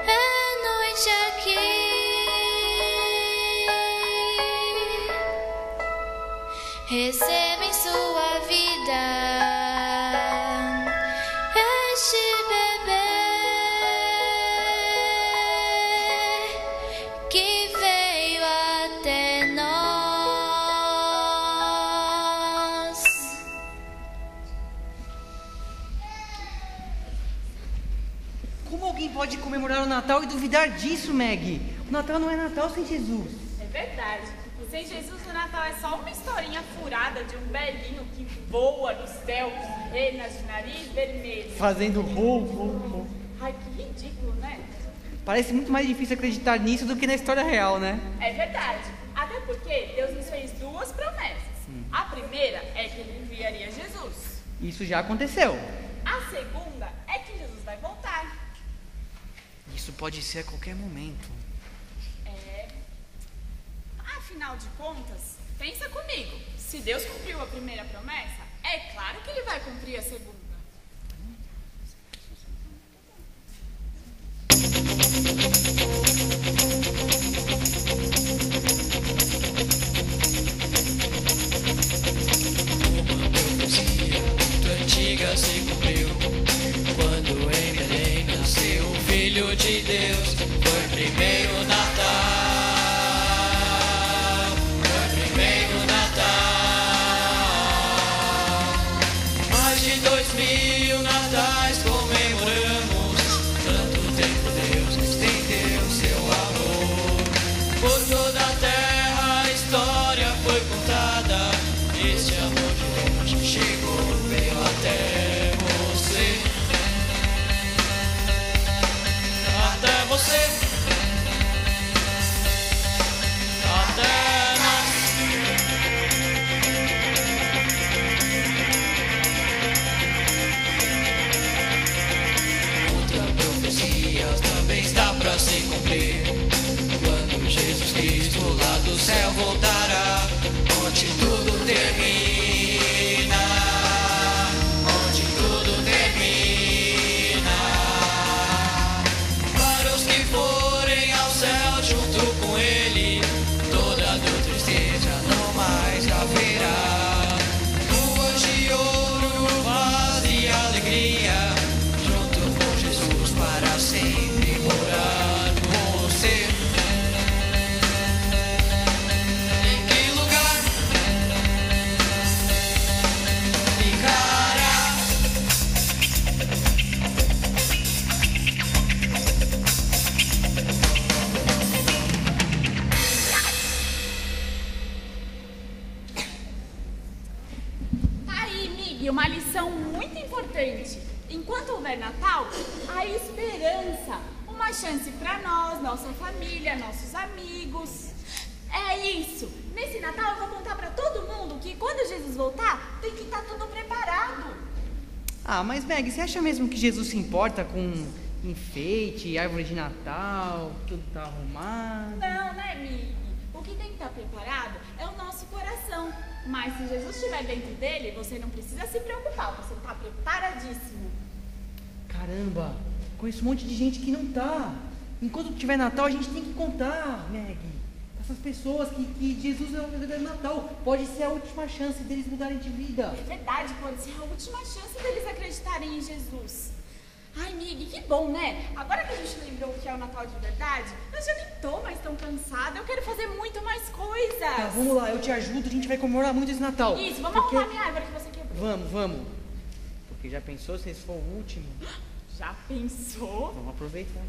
Speaker 8: é noite aqui. Receba em sua vida este bebê que veio até nós.
Speaker 7: Como alguém pode comemorar o Natal e duvidar disso, Meg? O Natal não é Natal sem Jesus.
Speaker 6: É verdade. Sem Jesus o Natal é só uma historinha furada de um velhinho que voa no céu, renas de nariz vermelho.
Speaker 7: Fazendo ho.
Speaker 6: Ai, que ridículo, né?
Speaker 7: Parece muito mais difícil acreditar nisso do que na história real, né?
Speaker 6: É verdade. Até porque Deus nos fez duas promessas. A primeira é que ele enviaria Jesus.
Speaker 7: Isso já aconteceu.
Speaker 6: A segunda é que Jesus vai voltar.
Speaker 7: Isso pode ser a qualquer momento.
Speaker 6: Afinal de contas, pensa comigo. Se Deus cumpriu a primeira promessa, é claro que ele vai cumprir a segunda.
Speaker 10: Profecia muito antiga se cumpriu quando em Belém nasceu o Filho de Deus. Foi o primeiro Natal. Foi o primeiro Natal. Mais de 2000 natais comemoramos. Tanto tempo Deus estendeu seu amor. Por toda a terra a história foi contada. Este amor de longe chegou, veio até você. você. Até mais. Outra profecia também está para se cumprir. Quando Jesus Cristo lá do céu voltará, onde tudo termina, onde tudo termina. Para os que forem ao céu junto com Ele, toda dor, tristeza não mais haverá. Ruas de ouro, paz e alegria, junto com Jesus para sempre morar com você. Em que lugar ficará?
Speaker 6: Tá aí, Mig, uma lição muito importante. Enquanto houver Natal, há esperança. Uma chance para nós, nossa família, nossos amigos. É isso. Nesse Natal eu vou contar para todo mundo que quando Jesus voltar, tem que estar tudo preparado.
Speaker 7: Ah, mas Meg, você acha mesmo que Jesus se importa com enfeite, árvore de Natal, tudo tá arrumado?
Speaker 6: Não, né, Mig? O que tem que estar preparado é o nosso coração. Mas se Jesus estiver dentro dele, você não precisa se preocupar. Você está preparadíssimo.
Speaker 7: Caramba, conheço um monte de gente que não tá. Enquanto tiver Natal, a gente tem que contar, Meg. Essas pessoas que Jesus é o verdadeiro Natal. Pode ser a última chance deles mudarem de vida.
Speaker 6: É verdade, pode ser a última chance deles acreditarem em Jesus. Ai, Mig, que bom, né? Agora que a gente lembrou o que é o Natal de verdade, eu já nem tô mais tão cansada. Eu quero fazer muito mais coisas.
Speaker 7: Tá, vamos lá, eu te ajudo, a gente vai comemorar muito esse Natal.
Speaker 6: Isso, vamos arrumar minha árvore que você quebrou.
Speaker 7: Vamos. Porque já pensou se esse for o último?
Speaker 6: Já pensou?
Speaker 7: Vamos aproveitar.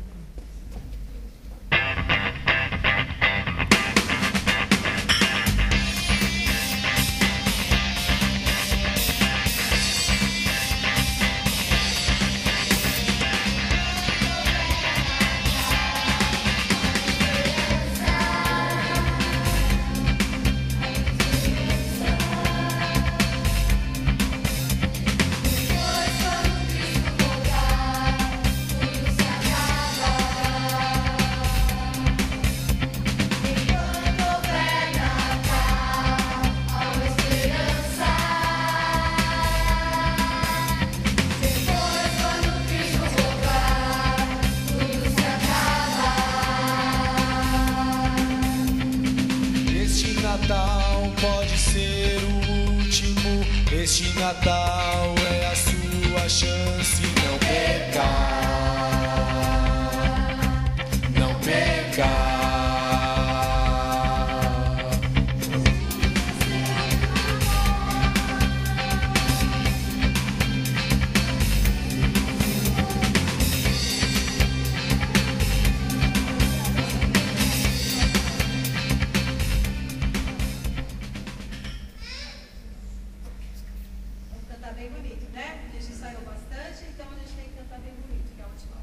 Speaker 11: Natal pode ser o último. Este Natal é a sua chance. Não perca, não perca.
Speaker 3: Bem bonito, né? A gente ensaiou bastante, então a gente tem que cantar bem bonito, que é a última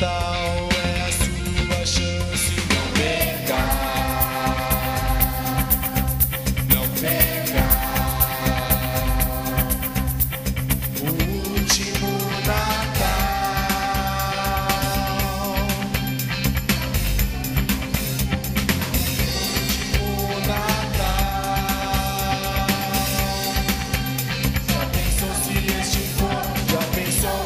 Speaker 11: Natal é a sua chance. Não perca, não perca. O último Natal, o último Natal. Já pensou se este for? Já pensou?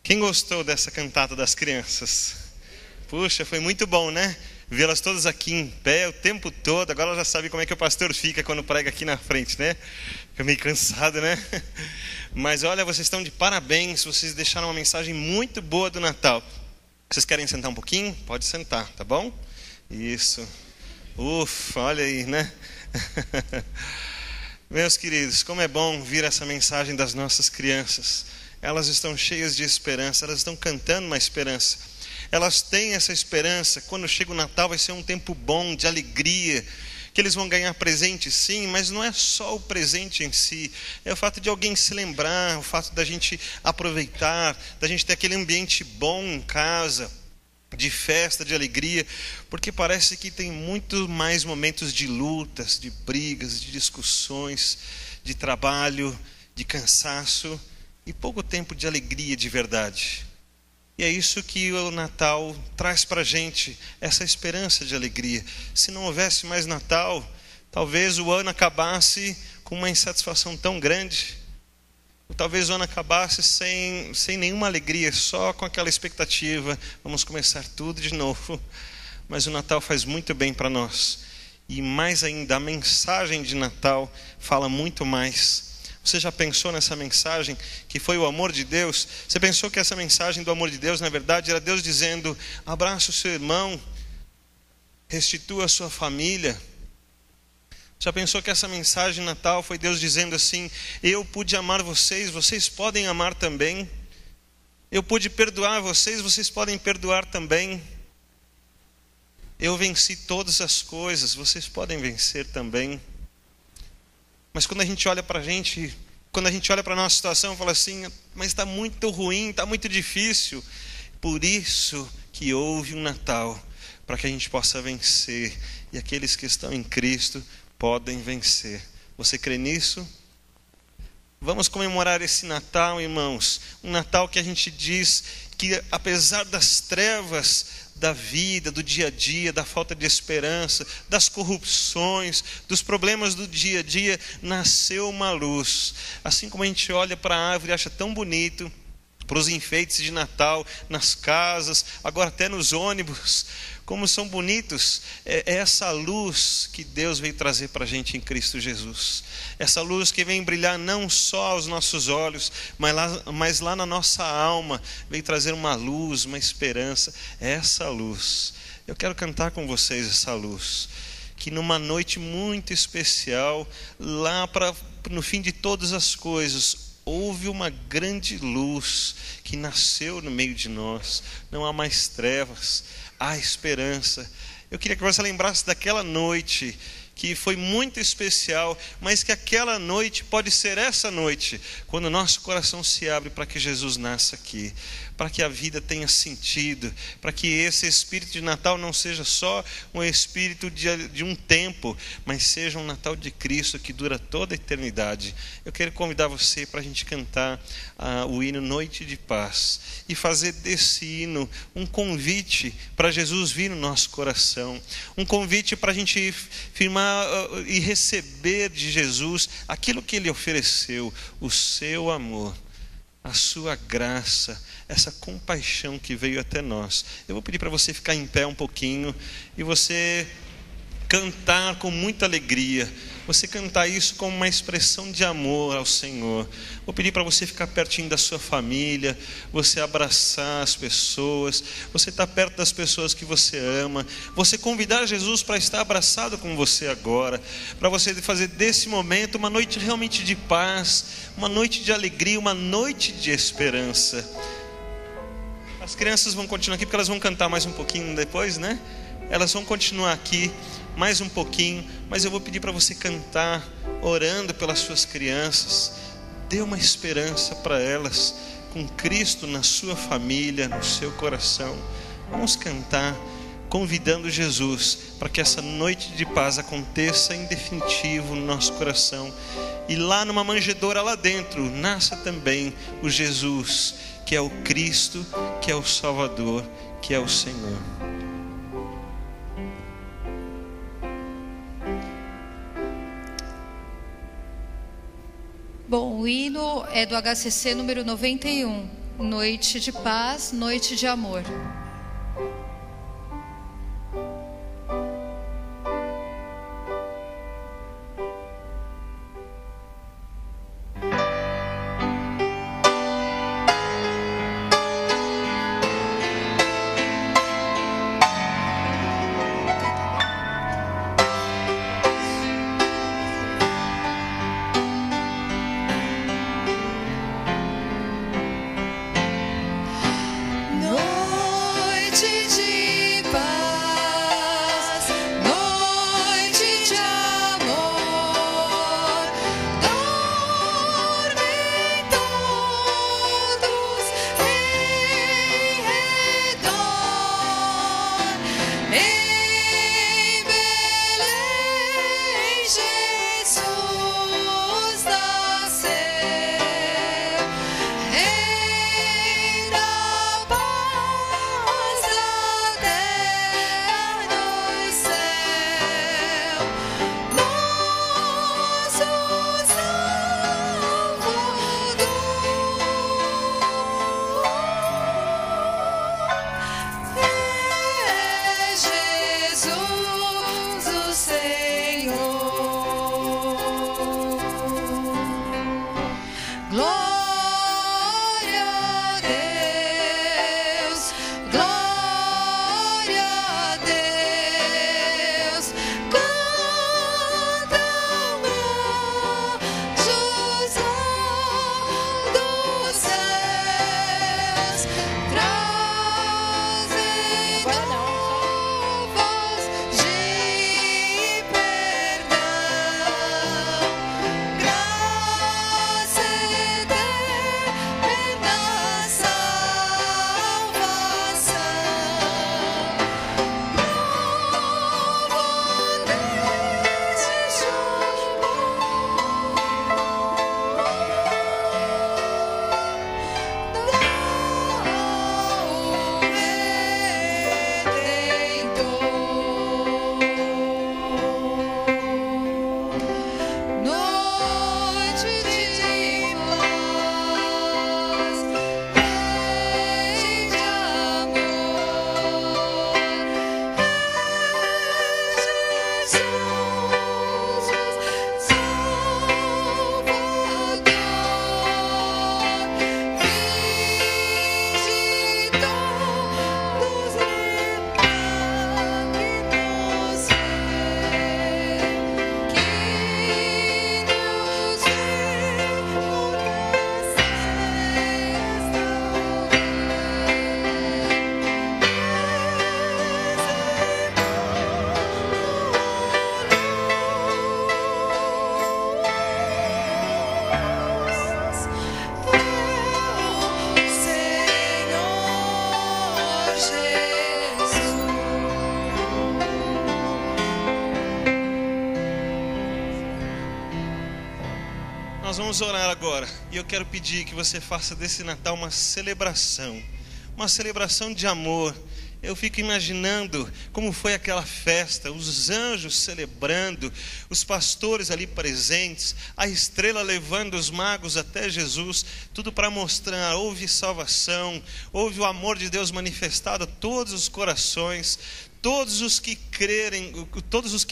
Speaker 5: Quem gostou dessa cantata das crianças? Puxa, foi muito bom, né? Vê-las todas aqui em pé o tempo todo. Agora ela já sabe como é que o pastor fica quando prega aqui na frente, né? Fica meio cansado, né? Mas olha, vocês estão de parabéns. Vocês deixaram uma mensagem muito boa do Natal. Vocês querem sentar um pouquinho? Pode sentar, tá bom? Isso. Ufa, olha aí, né? Meus queridos, como é bom ouvir essa mensagem das nossas crianças. Elas estão cheias de esperança, elas estão cantando uma esperança. Elas têm essa esperança, quando chega o Natal vai ser um tempo bom, de alegria, que eles vão ganhar presente sim, mas não é só o presente em si, é o fato de alguém se lembrar, o fato da gente aproveitar, da gente ter aquele ambiente bom em casa, de festa, de alegria, porque parece que tem muito mais momentos de lutas, de brigas, de discussões, de trabalho, de cansaço, e pouco tempo de alegria de verdade. E é isso que o Natal traz para a gente, essa esperança de alegria. Se não houvesse mais Natal, talvez o ano acabasse com uma insatisfação tão grande. Ou talvez o ano acabasse sem nenhuma alegria, só com aquela expectativa, vamos começar tudo de novo. Mas o Natal faz muito bem para nós. E mais ainda, a mensagem de Natal fala muito mais. Você já pensou nessa mensagem que foi o amor de Deus? Você pensou que essa mensagem do amor de Deus, na verdade, era Deus dizendo: abraça o seu irmão, restitua a sua família? Já pensou que essa mensagem de Natal foi Deus dizendo assim: eu pude amar vocês, vocês podem amar também? Eu pude perdoar vocês, vocês podem perdoar também? Eu venci todas as coisas, vocês podem vencer também? Mas quando a gente olha para a gente, quando a gente olha para a nossa situação, fala assim: mas está muito ruim, está muito difícil. Por isso que houve um Natal, para que a gente possa vencer. E aqueles que estão em Cristo podem vencer. Você crê nisso? Vamos comemorar esse Natal, irmãos. Um Natal que a gente diz que, apesar das trevas da vida, do dia a dia, da falta de esperança, das corrupções, dos problemas do dia a dia, nasceu uma luz. Assim como a gente olha para a árvore e acha tão bonito, para os enfeites de Natal, nas casas, agora até nos ônibus, como são bonitos, é essa luz que Deus veio trazer para a gente em Cristo Jesus. Essa luz que vem brilhar não só aos nossos olhos, mas lá na nossa alma, veio trazer uma luz, uma esperança. É essa luz. Eu quero cantar com vocês essa luz, que numa noite muito especial, lá no fim de todas as coisas, houve uma grande luz que nasceu no meio de nós. Não há mais trevas, há esperança. Eu queria que você lembrasse daquela noite que foi muito especial, mas que aquela noite pode ser essa noite, quando o nosso coração se abre para que Jesus nasça aqui, para que a vida tenha sentido, para que esse espírito de Natal não seja só um espírito de um tempo, mas seja um Natal de Cristo que dura toda a eternidade. Eu quero convidar você para a gente cantar o hino Noite de Paz e fazer desse hino um convite para Jesus vir no nosso coração, um convite para a gente firmar e receber de Jesus aquilo que Ele ofereceu, o seu amor, a sua graça, essa compaixão que veio até nós. Eu vou pedir para você ficar em pé um pouquinho e você cantar com muita alegria, você cantar isso como uma expressão de amor ao Senhor. Vou pedir para você ficar pertinho da sua família, você abraçar as pessoas, você estar perto das pessoas que você ama, você convidar Jesus para estar abraçado com você agora, para você fazer desse momento uma noite realmente de paz, uma noite de alegria, uma noite de esperança. As crianças vão continuar aqui porque elas vão cantar mais um pouquinho depois, né? Elas vão continuar aqui mais um pouquinho, mas eu vou pedir para você cantar, orando pelas suas crianças. Dê uma esperança para elas, com Cristo na sua família, no seu coração. Vamos cantar, convidando Jesus para que essa noite de paz aconteça em definitivo no nosso coração. E lá numa manjedoura lá dentro, nasça também o Jesus, que é o Cristo, que é o Salvador, que é o Senhor.
Speaker 4: Bom, o hino é do HCC número 91, Noite de Paz, Noite de Amor.
Speaker 5: Nós vamos orar agora e eu quero pedir que você faça desse Natal uma celebração de amor. Eu fico imaginando como foi aquela festa, os anjos celebrando, os pastores ali presentes, a estrela levando os magos até Jesus, tudo para mostrar, houve salvação, houve o amor de Deus manifestado a todos os corações, todos os que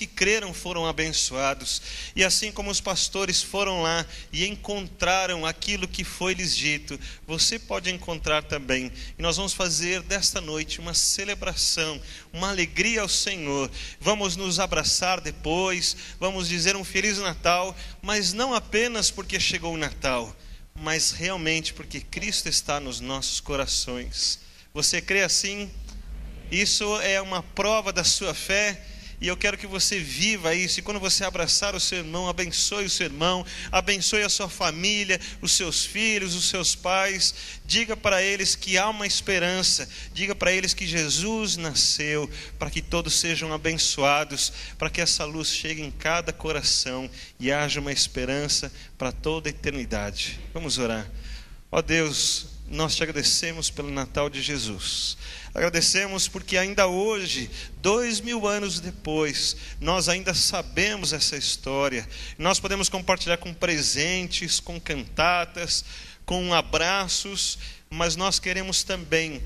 Speaker 5: creram foram abençoados. E assim como os pastores foram lá e encontraram aquilo que foi lhes dito, você pode encontrar também. E nós vamos fazer desta noite uma celebração, uma alegria ao Senhor. Vamos nos abraçar depois, vamos dizer um Feliz Natal, mas não apenas porque chegou o Natal, mas realmente porque Cristo está nos nossos corações. Você crê assim? Isso é uma prova da sua fé, e eu quero que você viva isso. E quando você abraçar o seu irmão, abençoe o seu irmão, abençoe a sua família, os seus filhos, os seus pais. Diga para eles que há uma esperança, diga para eles que Jesus nasceu para que todos sejam abençoados, para que essa luz chegue em cada coração e haja uma esperança para toda a eternidade. Vamos orar. Ó Deus, nós te agradecemos pelo Natal de Jesus. Agradecemos porque ainda hoje, 2000 anos depois, nós ainda sabemos essa história. Nós podemos compartilhar com presentes, com cantatas, com abraços, mas nós queremos também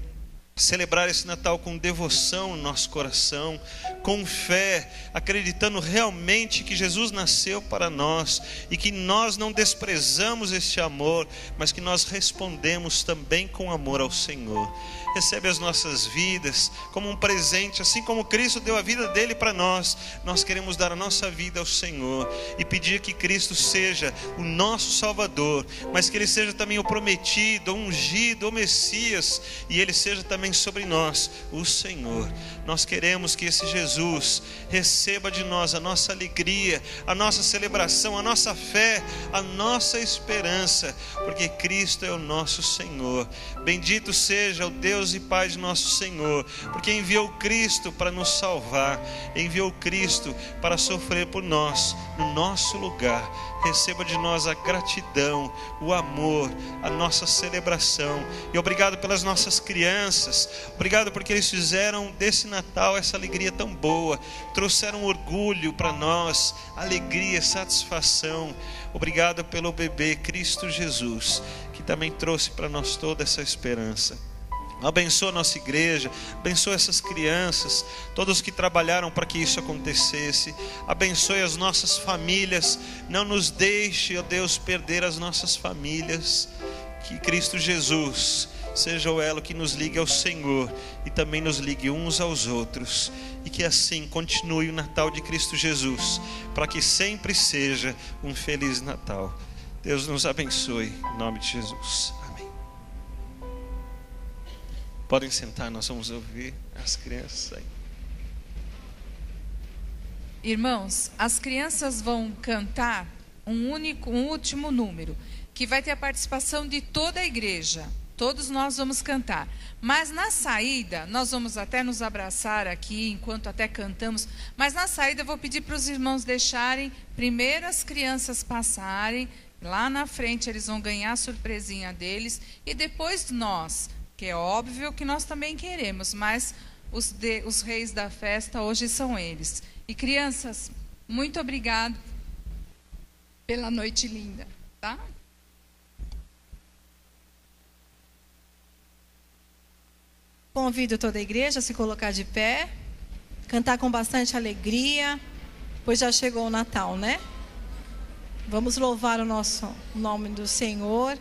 Speaker 5: celebrar esse Natal com devoção no nosso coração, com fé, acreditando realmente que Jesus nasceu para nós e que nós não desprezamos este amor, mas que nós respondemos também com amor ao Senhor. Recebe as nossas vidas como um presente, assim como Cristo deu a vida dele para nós. Nós queremos dar a nossa vida ao Senhor e pedir que Cristo seja o nosso Salvador, mas que Ele seja também o prometido, o ungido, o Messias, e Ele seja também sobre nós o Senhor. Nós queremos que esse Jesus receba de nós a nossa alegria, a nossa celebração, a nossa fé, a nossa esperança, porque Cristo é o nosso Senhor. Bendito seja o Deus e Pai de nosso Senhor, porque enviou Cristo para nos salvar, enviou Cristo para sofrer por nós, no nosso lugar. Receba de nós a gratidão, o amor, a nossa celebração. E obrigado pelas nossas crianças, obrigado porque eles fizeram desse Natal essa alegria tão boa, trouxeram orgulho para nós, alegria, satisfação. Obrigado pelo bebê Cristo Jesus, que também trouxe para nós toda essa esperança. Abençoa a nossa igreja, abençoa essas crianças, todos que trabalharam para que isso acontecesse. Abençoe as nossas famílias, não nos deixe, ó Deus, perder as nossas famílias. Que Cristo Jesus seja o elo que nos ligue ao Senhor e também nos ligue uns aos outros, e que assim continue o Natal de Cristo Jesus, para que sempre seja um Feliz Natal. Deus nos abençoe, em nome de Jesus. Podem sentar, nós vamos ouvir as crianças aí.
Speaker 12: Irmãos, as crianças vão cantar um último número, que vai ter a participação de toda a igreja. Todos nós vamos cantar. Mas na saída, nós vamos até nos abraçar aqui, enquanto até cantamos. Mas na saída eu vou pedir para os irmãos deixarem primeiro as crianças passarem. Lá na frente eles vão ganhar a surpresinha deles. E depois nós, que é óbvio que nós também queremos, mas os reis da festa hoje são eles. E crianças, muito obrigado pela noite linda, tá?
Speaker 3: Convido toda a igreja a se colocar de pé, cantar com bastante alegria, pois já chegou o Natal, né? Vamos louvar o nosso nome do Senhor.